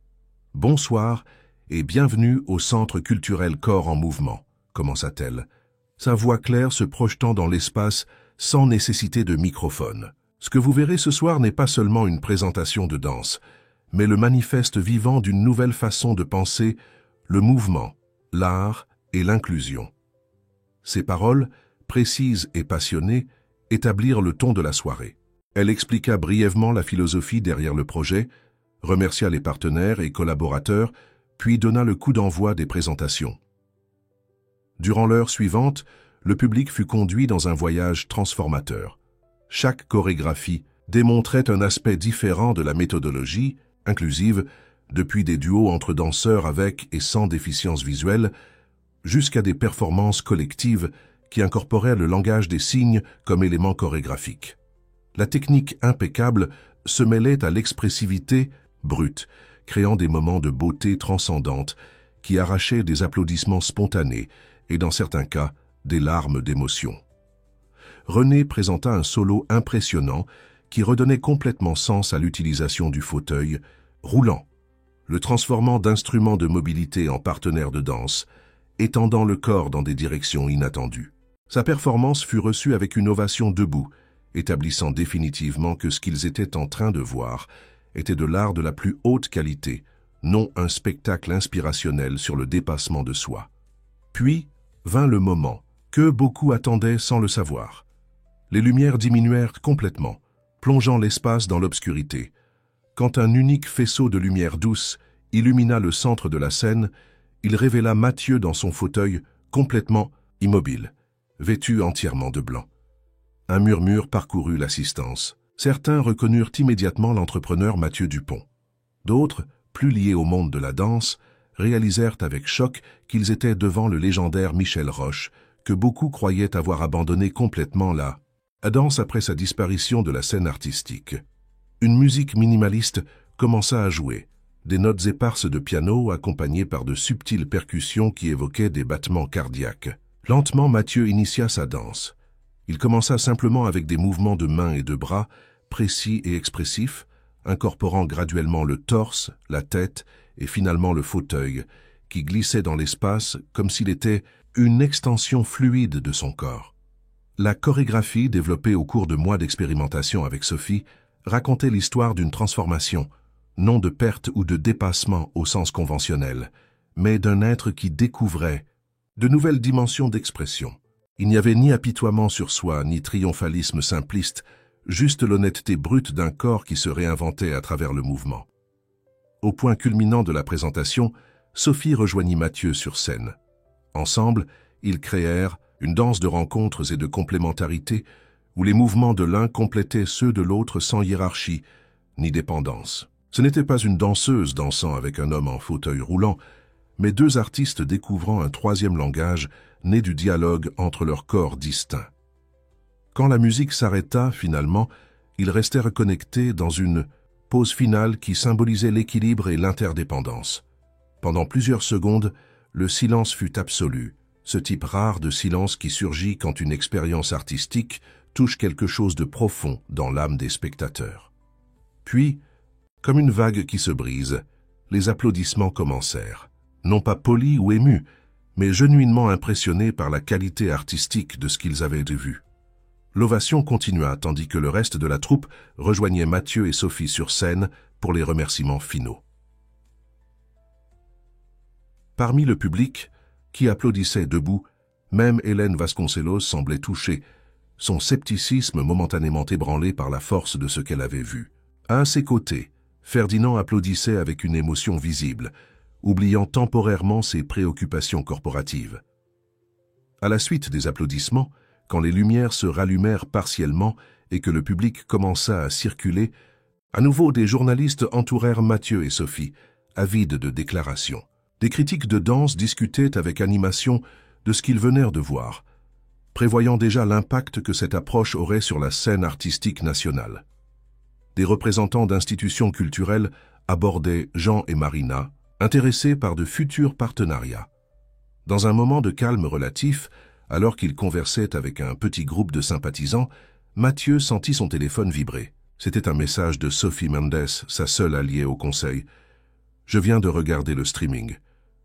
« Bonsoir et bienvenue au Centre culturel Corps en mouvement, commença-t-elle, sa voix claire se projetant dans l'espace sans nécessité de microphone. Ce que vous verrez ce soir n'est pas seulement une présentation de danse, mais le manifeste vivant d'une nouvelle façon de penser le mouvement, l'art et l'inclusion. Ces paroles, précises et passionnées, établirent le ton de la soirée. Elle expliqua brièvement la philosophie derrière le projet, remercia les partenaires et collaborateurs, puis donna le coup d'envoi des présentations. Durant l'heure suivante, le public fut conduit dans un voyage transformateur. Chaque chorégraphie démontrait un aspect différent de la méthodologie, inclusive, depuis des duos entre danseurs avec et sans déficience visuelle, jusqu'à des performances collectives qui incorporaient le langage des signes comme élément chorégraphique. La technique impeccable se mêlait à l'expressivité brute, créant des moments de beauté transcendante qui arrachaient des applaudissements spontanés et, dans certains cas, des larmes d'émotion. René présenta un solo impressionnant qui redonnait complètement sens à l'utilisation du fauteuil roulant, le transformant d'instrument de mobilité en partenaire de danse, étendant le corps dans des directions inattendues. Sa performance fut reçue avec une ovation debout, établissant définitivement que ce qu'ils étaient en train de voir était de l'art de la plus haute qualité, non un spectacle inspirationnel sur le dépassement de soi. Puis vint le moment que beaucoup attendaient sans le savoir. Les lumières diminuèrent complètement, plongeant l'espace dans l'obscurité. Quand un unique faisceau de lumière douce illumina le centre de la scène, il révéla Mathieu dans son fauteuil, complètement immobile, vêtu entièrement de blanc. Un murmure parcourut l'assistance. Certains reconnurent immédiatement l'entrepreneur Mathieu Dupont. D'autres, plus liés au monde de la danse, réalisèrent avec choc qu'ils étaient devant le légendaire Michel Roche, que beaucoup croyaient avoir abandonné complètement la danse après sa disparition de la scène artistique. Une musique minimaliste commença à jouer, des notes éparses de piano accompagnées par de subtiles percussions qui évoquaient des battements cardiaques. Lentement, Mathieu initia sa danse. Il commença simplement avec des mouvements de mains et de bras, précis et expressifs, incorporant graduellement le torse, la tête et finalement le fauteuil, qui glissait dans l'espace comme s'il était une extension fluide de son corps. La chorégraphie, développée au cours de mois d'expérimentation avec Sophie, racontait l'histoire d'une transformation, non de perte ou de dépassement au sens conventionnel, mais d'un être qui découvrait de nouvelles dimensions d'expression. Il n'y avait ni apitoiement sur soi, ni triomphalisme simpliste, juste l'honnêteté brute d'un corps qui se réinventait à travers le mouvement. Au point culminant de la présentation, Sophie rejoignit Mathieu sur scène. Ensemble, ils créèrent une danse de rencontres et de complémentarité où les mouvements de l'un complétaient ceux de l'autre sans hiérarchie ni dépendance. Ce n'était pas une danseuse dansant avec un homme en fauteuil roulant, mais deux artistes découvrant un troisième langage né du dialogue entre leurs corps distincts. Quand la musique s'arrêta, finalement, ils restèrent connectés dans une pause finale qui symbolisait l'équilibre et l'interdépendance. Pendant plusieurs secondes, le silence fut absolu, ce type rare de silence qui surgit quand une expérience artistique touche quelque chose de profond dans l'âme des spectateurs. Puis, comme une vague qui se brise, les applaudissements commencèrent, non pas polis ou émus, mais genuinement impressionnés par la qualité artistique de ce qu'ils avaient vu. L'ovation continua tandis que le reste de la troupe rejoignait Mathieu et Sophie sur scène pour les remerciements finaux. Parmi le public, qui applaudissait debout, même Hélène Vasconcelos semblait touchée, son scepticisme momentanément ébranlé par la force de ce qu'elle avait vu. À ses côtés, Ferdinand applaudissait avec une émotion visible, oubliant temporairement ses préoccupations corporatives. À la suite des applaudissements, quand les lumières se rallumèrent partiellement et que le public commença à circuler, à nouveau des journalistes entourèrent Mathieu et Sophie, avides de déclarations. Des critiques de danse discutaient avec animation de ce qu'ils venaient de voir, prévoyant déjà l'impact que cette approche aurait sur la scène artistique nationale. Des représentants d'institutions culturelles abordaient Jean et Marina, intéressés par de futurs partenariats. Dans un moment de calme relatif, alors qu'ils conversaient avec un petit groupe de sympathisants, Mathieu sentit son téléphone vibrer. C'était un message de Sophie Mendes, sa seule alliée au conseil. « Je viens de regarder le streaming.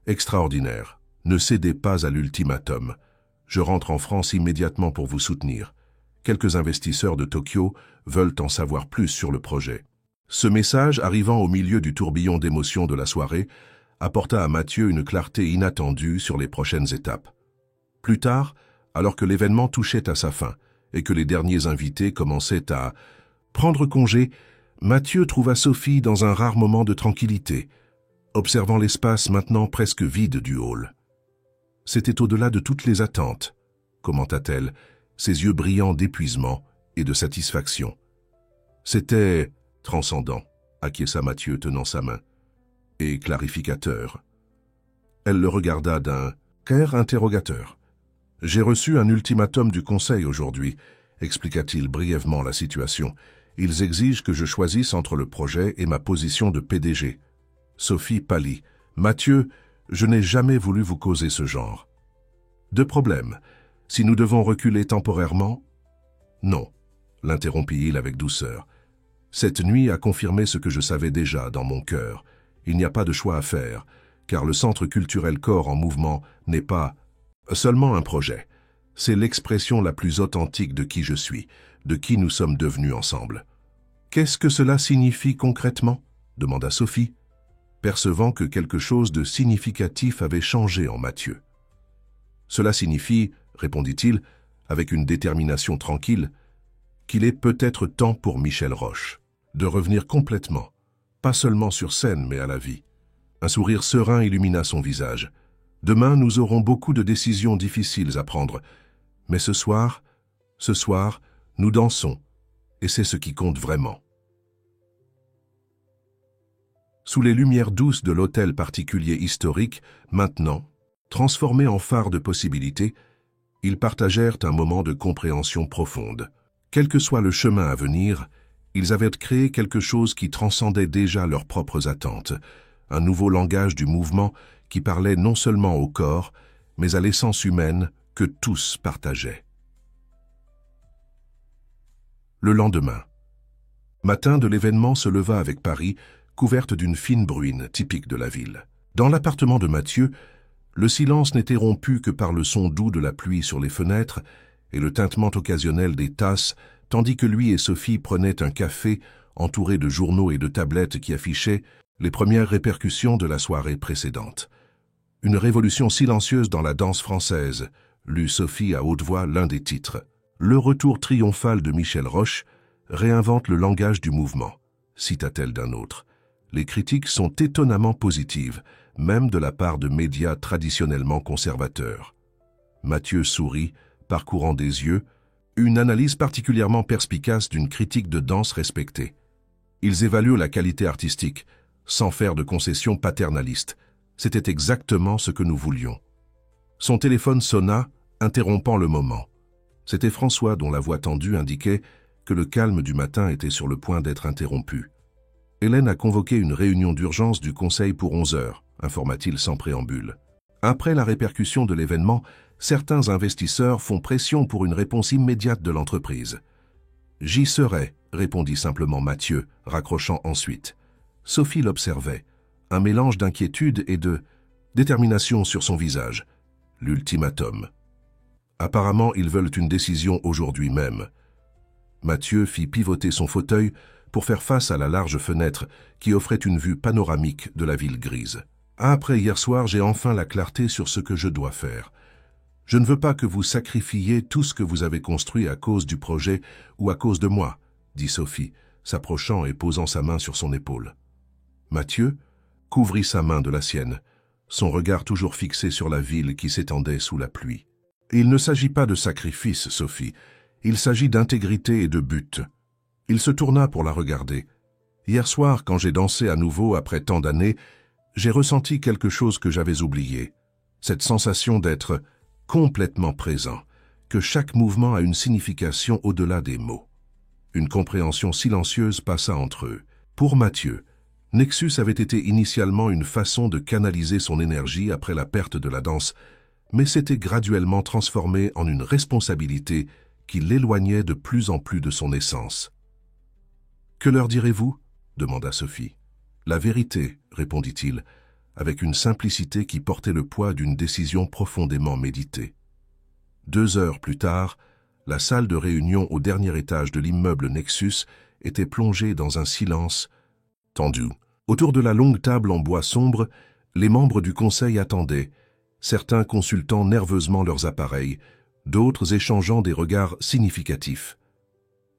Extraordinaire. Ne cédez pas à l'ultimatum. Je rentre en France immédiatement pour vous soutenir. Quelques investisseurs de Tokyo veulent en savoir plus sur le projet. Ce message, arrivant au milieu du tourbillon d'émotions de la soirée, apporta à Mathieu une clarté inattendue sur les prochaines étapes. Plus tard, alors que l'événement touchait à sa fin et que les derniers invités commençaient à prendre congé, Mathieu trouva Sophie dans un rare moment de tranquillité, observant l'espace maintenant presque vide du hall. C'était au-delà de toutes les attentes, commenta-t-elle, ses yeux brillants d'épuisement et de satisfaction. C'était transcendant, acquiesça Mathieu tenant sa main, et clarificateur. Elle le regarda d'un air interrogateur. « J'ai reçu un ultimatum du Conseil aujourd'hui, expliqua-t-il brièvement la situation. Ils exigent que je choisisse entre le projet et ma position de PDG. Sophie pâlit. « Mathieu, je n'ai jamais voulu vous causer ce genre. » « De problème. Si nous devons reculer temporairement... » « Non, » l'interrompit-il avec douceur. « Cette nuit a confirmé ce que je savais déjà dans mon cœur. Il n'y a pas de choix à faire, car le Centre culturel Corps en mouvement n'est pas seulement un projet. C'est l'expression la plus authentique de qui je suis, de qui nous sommes devenus ensemble. »« Qu'est-ce que cela signifie concrètement ?» demanda Sophie, percevant que quelque chose de significatif avait changé en Mathieu. « Cela signifie, répondit-il, avec une détermination tranquille, qu'il est peut-être temps pour Michel Roche de revenir complètement, pas seulement sur scène mais à la vie. » Un sourire serein illumina son visage. « Demain, nous aurons beaucoup de décisions difficiles à prendre, mais ce soir, nous dansons, et c'est ce qui compte vraiment. » Sous les lumières douces de l'hôtel particulier historique, maintenant, transformé en phare de possibilités, ils partagèrent un moment de compréhension profonde. Quel que soit le chemin à venir, ils avaient créé quelque chose qui transcendait déjà leurs propres attentes, un nouveau langage du mouvement qui parlait non seulement au corps, mais à l'essence humaine que tous partageaient. Le lendemain, matin de l'événement se leva avec Paris, couverte d'une fine bruine typique de la ville. Dans l'appartement de Mathieu, le silence n'était rompu que par le son doux de la pluie sur les fenêtres et le tintement occasionnel des tasses, tandis que lui et Sophie prenaient un café entouré de journaux et de tablettes qui affichaient les premières répercussions de la soirée précédente. « Une révolution silencieuse dans la danse française », lut Sophie à haute voix l'un des titres. « Le retour triomphal de Michel Roche réinvente le langage du mouvement », cita-t-elle d'un autre. Les critiques sont étonnamment positives, même de la part de médias traditionnellement conservateurs. Mathieu sourit, parcourant des yeux, une analyse particulièrement perspicace d'une critique de danse respectée. Ils évaluent la qualité artistique, sans faire de concessions paternalistes. C'était exactement ce que nous voulions. Son téléphone sonna, interrompant le moment. C'était François dont la voix tendue indiquait que le calme du matin était sur le point d'être interrompu. « Hélène a convoqué une réunion d'urgence du Conseil pour 11 heures, informa-t-il sans préambule. Après la répercussion de l'événement, certains investisseurs font pression pour une réponse immédiate de l'entreprise. « J'y serai, » répondit simplement Mathieu, raccrochant ensuite. Sophie l'observait, un mélange d'inquiétude et de détermination sur son visage. L'ultimatum. Apparemment, ils veulent une décision aujourd'hui même. Mathieu fit pivoter son fauteuil pour faire face à la large fenêtre qui offrait une vue panoramique de la ville grise. « Après hier soir, j'ai enfin la clarté sur ce que je dois faire. Je ne veux pas que vous sacrifiiez tout ce que vous avez construit à cause du projet ou à cause de moi, » dit Sophie, s'approchant et posant sa main sur son épaule. Mathieu couvrit sa main de la sienne, son regard toujours fixé sur la ville qui s'étendait sous la pluie. « Il ne s'agit pas de sacrifice, Sophie. Il s'agit d'intégrité et de but. » Il se tourna pour la regarder. « Hier soir, quand j'ai dansé à nouveau après tant d'années, j'ai ressenti quelque chose que j'avais oublié. Cette sensation d'être complètement présent, que chaque mouvement a une signification au-delà des mots. » Une compréhension silencieuse passa entre eux. Pour Mathieu, Nexus avait été initialement une façon de canaliser son énergie après la perte de la danse, mais s'était graduellement transformé en une responsabilité qui l'éloignait de plus en plus de son essence. « Que leur direz-vous » demanda Sophie. « La vérité, » répondit-il, avec une simplicité qui portait le poids d'une décision profondément méditée. 2 heures plus tard, la salle de réunion au dernier étage de l'immeuble Nexus était plongée dans un silence tendu. Autour de la longue table en bois sombre, les membres du conseil attendaient, certains consultant nerveusement leurs appareils, d'autres échangeant des regards significatifs.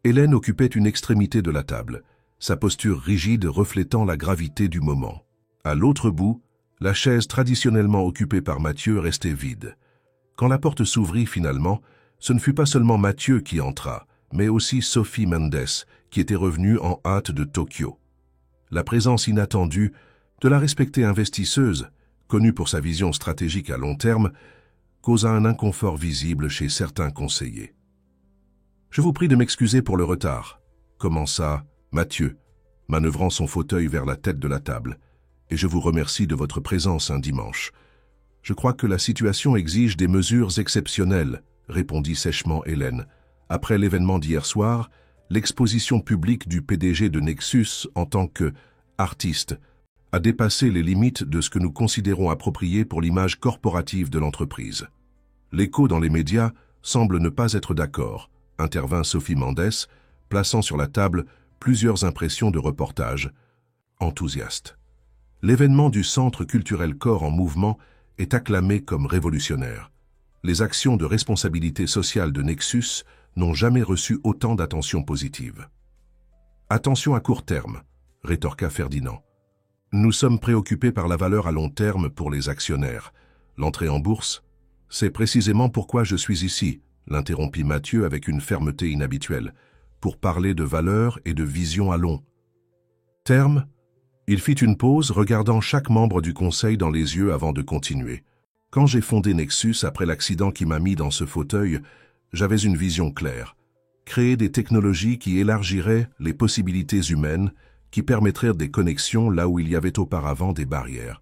Hélène occupait une extrémité de la table, sa posture rigide reflétant la gravité du moment. À l'autre bout, la chaise traditionnellement occupée par Mathieu restait vide. Quand la porte s'ouvrit finalement, ce ne fut pas seulement Mathieu qui entra, mais aussi Sophie Mendes, qui était revenue en hâte de Tokyo. La présence inattendue de la respectée investisseuse, connue pour sa vision stratégique à long terme, causa un inconfort visible chez certains conseillers. « Je vous prie de m'excuser pour le retard », commença Mathieu, manœuvrant son fauteuil vers la tête de la table, « et je vous remercie de votre présence un dimanche. Je crois que la situation exige des mesures exceptionnelles, » répondit sèchement Hélène. Après l'événement d'hier soir, l'exposition publique du PDG de Nexus en tant qu'artiste a dépassé les limites de ce que nous considérons approprié pour l'image corporative de l'entreprise. L'écho dans les médias semble ne pas être d'accord, intervint Sophie Mendes, plaçant sur la table plusieurs impressions de reportages enthousiastes. L'événement du Centre culturel Corps en mouvement est acclamé comme révolutionnaire. Les actions de responsabilité sociale de Nexus n'ont jamais reçu autant d'attention positive. « Attention à court terme », rétorqua Ferdinand. « Nous sommes préoccupés par la valeur à long terme pour les actionnaires. L'entrée en bourse, c'est précisément pourquoi je suis ici, » l'interrompit Mathieu avec une fermeté inhabituelle, « pour parler de valeur et de vision à long terme. » Il fit une pause, regardant chaque membre du conseil dans les yeux avant de continuer. « Quand j'ai fondé Nexus après l'accident qui m'a mis dans ce fauteuil, j'avais une vision claire. Créer des technologies qui élargiraient les possibilités humaines, qui permettraient des connexions là où il y avait auparavant des barrières.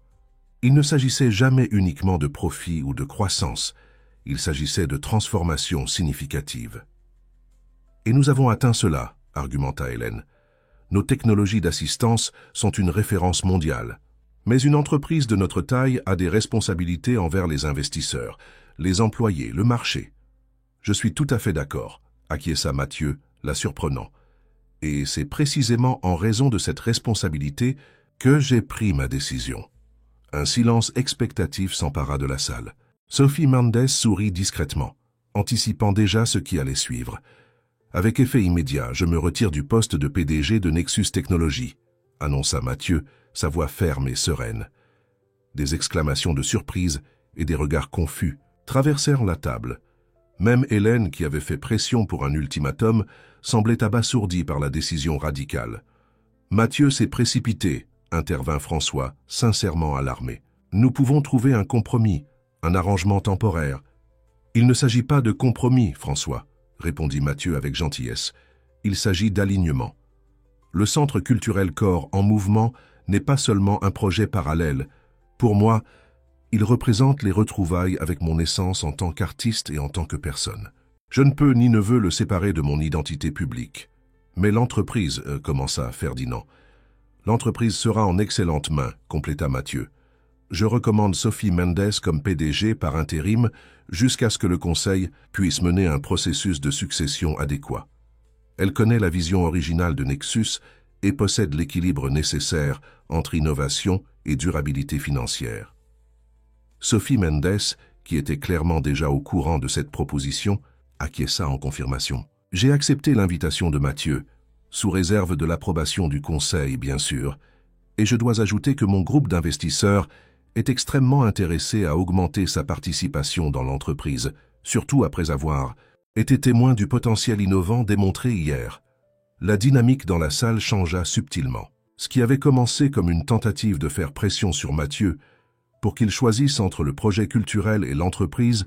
Il ne s'agissait jamais uniquement de profit ou de croissance, il s'agissait de transformation significative. Et nous avons atteint cela, argumenta Hélène. Nos technologies d'assistance sont une référence mondiale. Mais une entreprise de notre taille a des responsabilités envers les investisseurs, les employés, le marché. Je suis tout à fait d'accord, acquiesça Mathieu, la surprenant. Et c'est précisément en raison de cette responsabilité que j'ai pris ma décision. Un silence expectatif s'empara de la salle. Sophie Mendes sourit discrètement, anticipant déjà ce qui allait suivre. Avec effet immédiat, je me retire du poste de PDG de Nexus Technologies, annonça Mathieu, sa voix ferme et sereine. Des exclamations de surprise et des regards confus traversèrent la table. Même Hélène, qui avait fait pression pour un ultimatum, semblait abasourdie par la décision radicale. « Mathieu s'est précipité », intervint François, sincèrement alarmé. « Nous pouvons trouver un compromis, un arrangement temporaire. »« Il ne s'agit pas de compromis, François », répondit Mathieu avec gentillesse. « Il s'agit d'alignement. Le Centre culturel Corps en mouvement n'est pas seulement un projet parallèle. Pour moi, il représente les retrouvailles avec mon essence en tant qu'artiste et en tant que personne. Je ne peux ni ne veux le séparer de mon identité publique. Mais l'entreprise, commença Ferdinand. L'entreprise sera en excellentes mains, compléta Mathieu. Je recommande Sophie Mendes comme PDG par intérim jusqu'à ce que le Conseil puisse mener un processus de succession adéquat. Elle connaît la vision originale de Nexus et possède l'équilibre nécessaire entre innovation et durabilité financière. Sophie Mendes, qui était clairement déjà au courant de cette proposition, acquiesça en confirmation. « J'ai accepté l'invitation de Mathieu, sous réserve de l'approbation du Conseil, bien sûr, et je dois ajouter que mon groupe d'investisseurs est extrêmement intéressé à augmenter sa participation dans l'entreprise, surtout après avoir été témoin du potentiel innovant démontré hier. » La dynamique dans la salle changea subtilement. Ce qui avait commencé comme une tentative de faire pression sur Mathieu pour qu'il choisisse entre le projet culturel et l'entreprise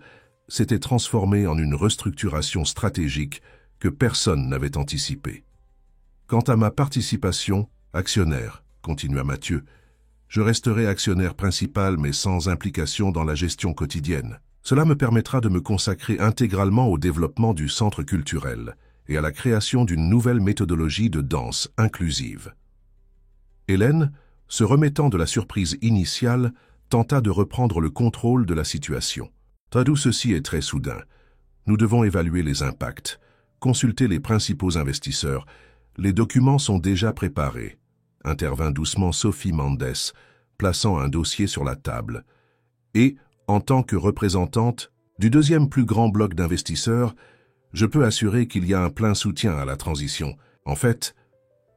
s'était transformé en une restructuration stratégique que personne n'avait anticipée. « Quant à ma participation, actionnaire, » continua Mathieu, « je resterai actionnaire principal mais sans implication dans la gestion quotidienne. Cela me permettra de me consacrer intégralement au développement du centre culturel et à la création d'une nouvelle méthodologie de danse inclusive. » Hélène, Se remettant de la surprise initiale, tenta de reprendre le contrôle de la situation. Tout ceci est très soudain. Nous devons évaluer les impacts, consulter les principaux investisseurs. Les documents sont déjà préparés. Intervint doucement Sophie Mendes, plaçant un dossier sur la table. Et, en tant que représentante du deuxième plus grand bloc d'investisseurs, je peux assurer qu'il y a un plein soutien à la transition. En fait,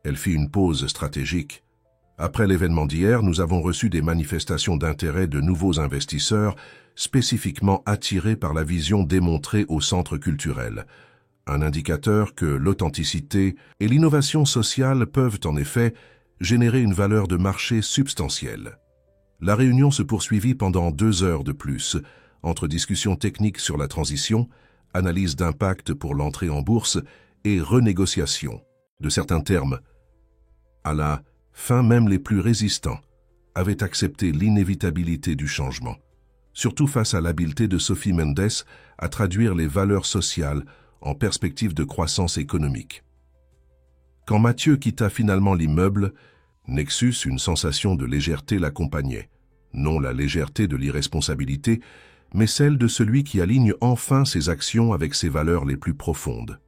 elle fit une pause stratégique. Après l'événement d'hier, nous avons reçu des manifestations d'intérêt de nouveaux investisseurs spécifiquement attirés par la vision démontrée au centre culturel. Un indicateur que l'authenticité et l'innovation sociale peuvent en effet générer une valeur de marché substantielle. La réunion se poursuivit pendant 2 heures de plus, entre discussions techniques sur la transition, analyse d'impact pour l'entrée en bourse et renégociation de certains termes. À la fin, même les plus résistants avaient accepté l'inévitabilité du changement, surtout face à l'habileté de Sophie Mendes à traduire les valeurs sociales en perspective de croissance économique. Quand Mathieu quitta finalement l'immeuble, Nexus, une sensation de légèreté l'accompagnait. Non la légèreté de l'irresponsabilité, mais celle de celui qui aligne enfin ses actions avec ses valeurs les plus profondes.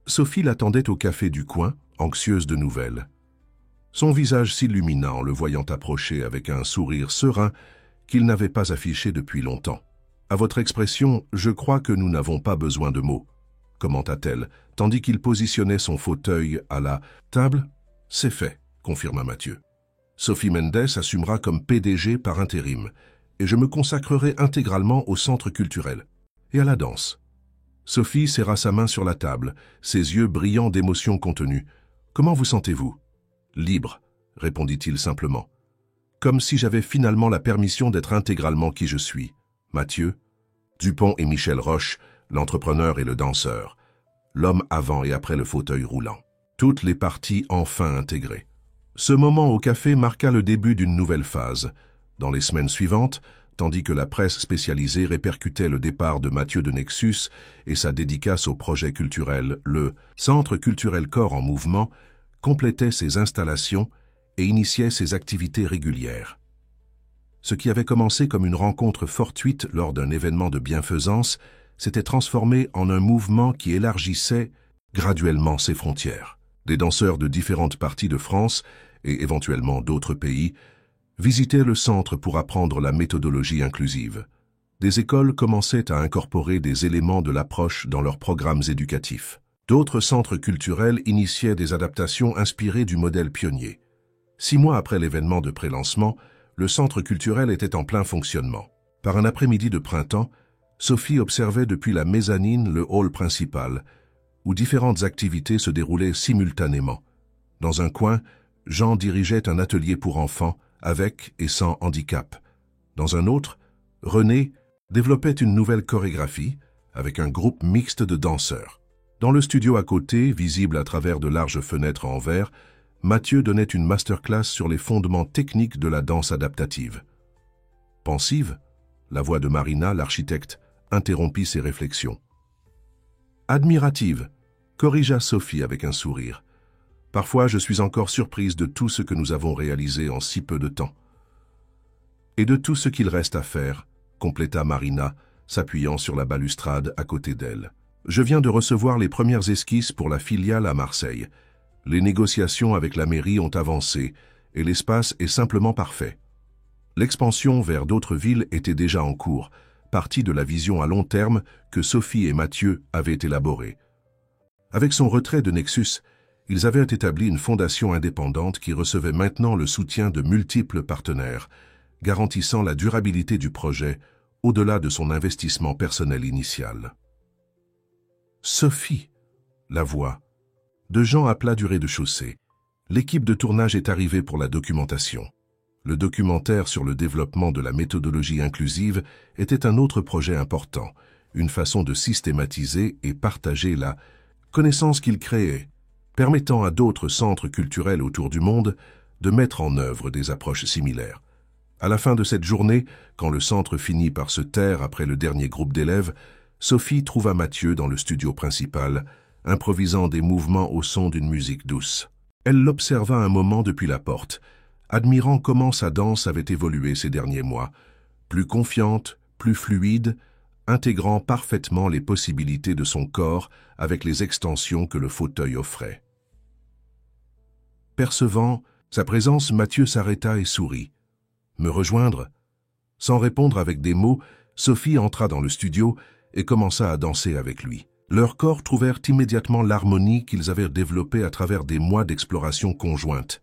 Sophie l'attendait au café du coin, anxieuse de nouvelles. Son visage s'illumina en le voyant approcher avec un sourire serein qu'il n'avait pas affiché depuis longtemps. « À votre expression, je crois que nous n'avons pas besoin de mots », commenta-t-elle, tandis qu'il positionnait son fauteuil à la table. « C'est fait », confirma Mathieu. « Sophie Mendes assumera comme PDG par intérim, et je me consacrerai intégralement au centre culturel et à la danse. » Sophie serra sa main sur la table, ses yeux brillants d'émotion contenue. « Comment vous sentez-vous » ?« Libre, » répondit-il simplement. « Comme si j'avais finalement la permission d'être intégralement qui je suis. » Mathieu, Dupont et Michel Roche, l'entrepreneur et le danseur, l'homme avant et après le fauteuil roulant. Toutes les parties enfin intégrées. Ce moment au café marqua le début d'une nouvelle phase. Dans les semaines suivantes, tandis que la presse spécialisée répercutait le départ de Mathieu de Nexus et sa dédicace au projet culturel, le Centre culturel Corps en mouvement complétait ses installations et initiait ses activités régulières. Ce qui avait commencé comme une rencontre fortuite lors d'un événement de bienfaisance s'était transformé en un mouvement qui élargissait graduellement ses frontières. Des danseurs de différentes parties de France et éventuellement d'autres pays visitaient le centre pour apprendre la méthodologie inclusive. Des écoles commençaient à incorporer des éléments de l'approche dans leurs programmes éducatifs. D'autres centres culturels initiaient des adaptations inspirées du modèle pionnier. 6 mois après l'événement de pré-lancement, le centre culturel était en plein fonctionnement. Par un après-midi de printemps, Sophie observait depuis la mezzanine le hall principal, où différentes activités se déroulaient simultanément. Dans un coin, Jean dirigeait un atelier pour enfants, avec et sans handicap. Dans un autre, René développait une nouvelle chorégraphie, avec un groupe mixte de danseurs. Dans le studio à côté, visible à travers de larges fenêtres en verre, Mathieu donnait une masterclass sur les fondements techniques de la danse adaptative. Pensive, la voix de Marina, l'architecte, interrompit ses réflexions. Admirative, corrigea Sophie avec un sourire. Parfois, je suis encore surprise de tout ce que nous avons réalisé en si peu de temps. Et de tout ce qu'il reste à faire, compléta Marina, s'appuyant sur la balustrade à côté d'elle. Je viens de recevoir les premières esquisses pour la filiale à Marseille. Les négociations avec la mairie ont avancé et l'espace est simplement parfait. L'expansion vers d'autres villes était déjà en cours, partie de la vision à long terme que Sophie et Mathieu avaient élaborée. Avec son retrait de Nexus, ils avaient établi une fondation indépendante qui recevait maintenant le soutien de multiples partenaires, garantissant la durabilité du projet au-delà de son investissement personnel initial. Sophie, la voix de Jean appela du rez-de-chaussée. L'équipe de tournage est arrivée pour la documentation. Le documentaire sur le développement de la méthodologie inclusive était un autre projet important, une façon de systématiser et partager la connaissance qu'il créait, permettant à d'autres centres culturels autour du monde de mettre en œuvre des approches similaires. À la fin de cette journée, quand le centre finit par se taire après le dernier groupe d'élèves, Sophie trouva Mathieu dans le studio principal, improvisant des mouvements au son d'une musique douce. Elle l'observa un moment depuis la porte, admirant comment sa danse avait évolué ces derniers mois, plus confiante, plus fluide, intégrant parfaitement les possibilités de son corps avec les extensions que le fauteuil offrait. Percevant sa présence, Mathieu s'arrêta et sourit. « Me rejoindre ?» Sans répondre avec des mots, Sophie entra dans le studio et commença à danser avec lui. Leurs corps trouvèrent immédiatement l'harmonie qu'ils avaient développée à travers des mois d'exploration conjointe.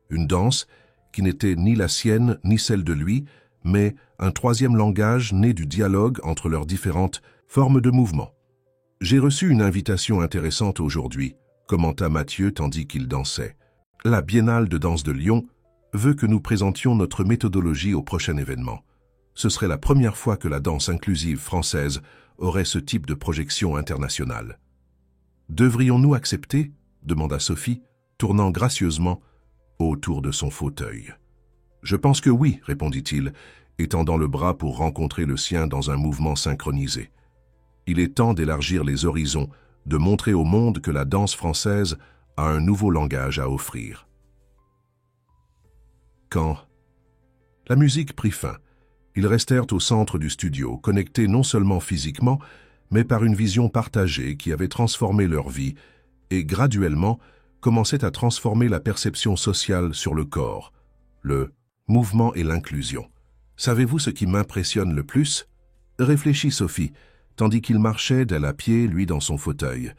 Une danse qui n'était ni la sienne ni celle de lui, mais un troisième langage né du dialogue entre leurs différentes formes de mouvement. « J'ai reçu une invitation intéressante aujourd'hui », commenta Mathieu tandis qu'il dansait. « La Biennale de danse de Lyon veut que nous présentions notre méthodologie au prochain événement. Ce serait la première fois que la danse inclusive française aurait ce type de projection internationale. »« Devrions-nous accepter ?» demanda Sophie, tournant gracieusement autour de son fauteuil. « Je pense que oui, » répondit-il, étendant le bras pour rencontrer le sien dans un mouvement synchronisé. Il est temps d'élargir les horizons, de montrer au monde que la danse française a un nouveau langage à offrir. Quand la musique prit fin, ils restèrent au centre du studio, connectés non seulement physiquement, mais par une vision partagée qui avait transformé leur vie et, graduellement, commençait à transformer la perception sociale sur le corps, le mouvement et l'inclusion. « Savez-vous ce qui m'impressionne le plus ?» réfléchit Sophie, tandis qu'il marchait d'elle à pied, lui dans son fauteuil,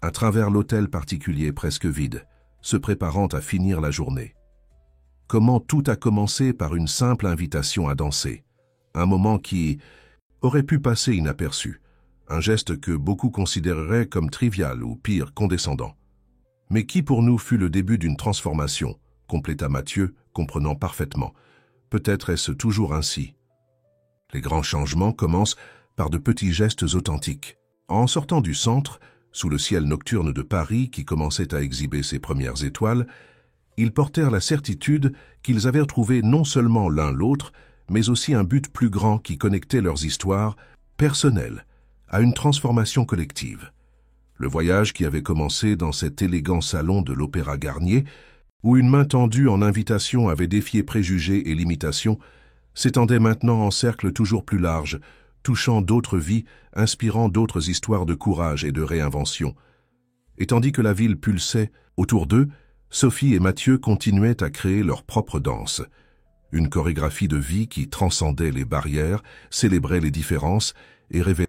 à travers l'hôtel particulier presque vide, se préparant à finir la journée. Comment tout a commencé par une simple invitation à danser, un moment qui aurait pu passer inaperçu, un geste que beaucoup considéreraient comme trivial ou pire, condescendant. Mais qui pour nous fut le début d'une transformation, compléta Mathieu, comprenant parfaitement. Peut-être est-ce toujours ainsi. Les grands changements commencent par de petits gestes authentiques. En sortant du centre, sous le ciel nocturne de Paris qui commençait à exhiber ses premières étoiles, ils portèrent la certitude qu'ils avaient trouvé non seulement l'un l'autre, mais aussi un but plus grand qui connectait leurs histoires personnelles à une transformation collective. Le voyage qui avait commencé dans cet élégant salon de l'Opéra Garnier, où une main tendue en invitation avait défié préjugés et limitations, s'étendait maintenant en cercle toujours plus large, touchant d'autres vies, inspirant d'autres histoires de courage et de réinvention. Et tandis que la ville pulsait autour d'eux, Sophie et Mathieu continuaient à créer leur propre danse. Une chorégraphie de vie qui transcendait les barrières, célébrait les différences et révélait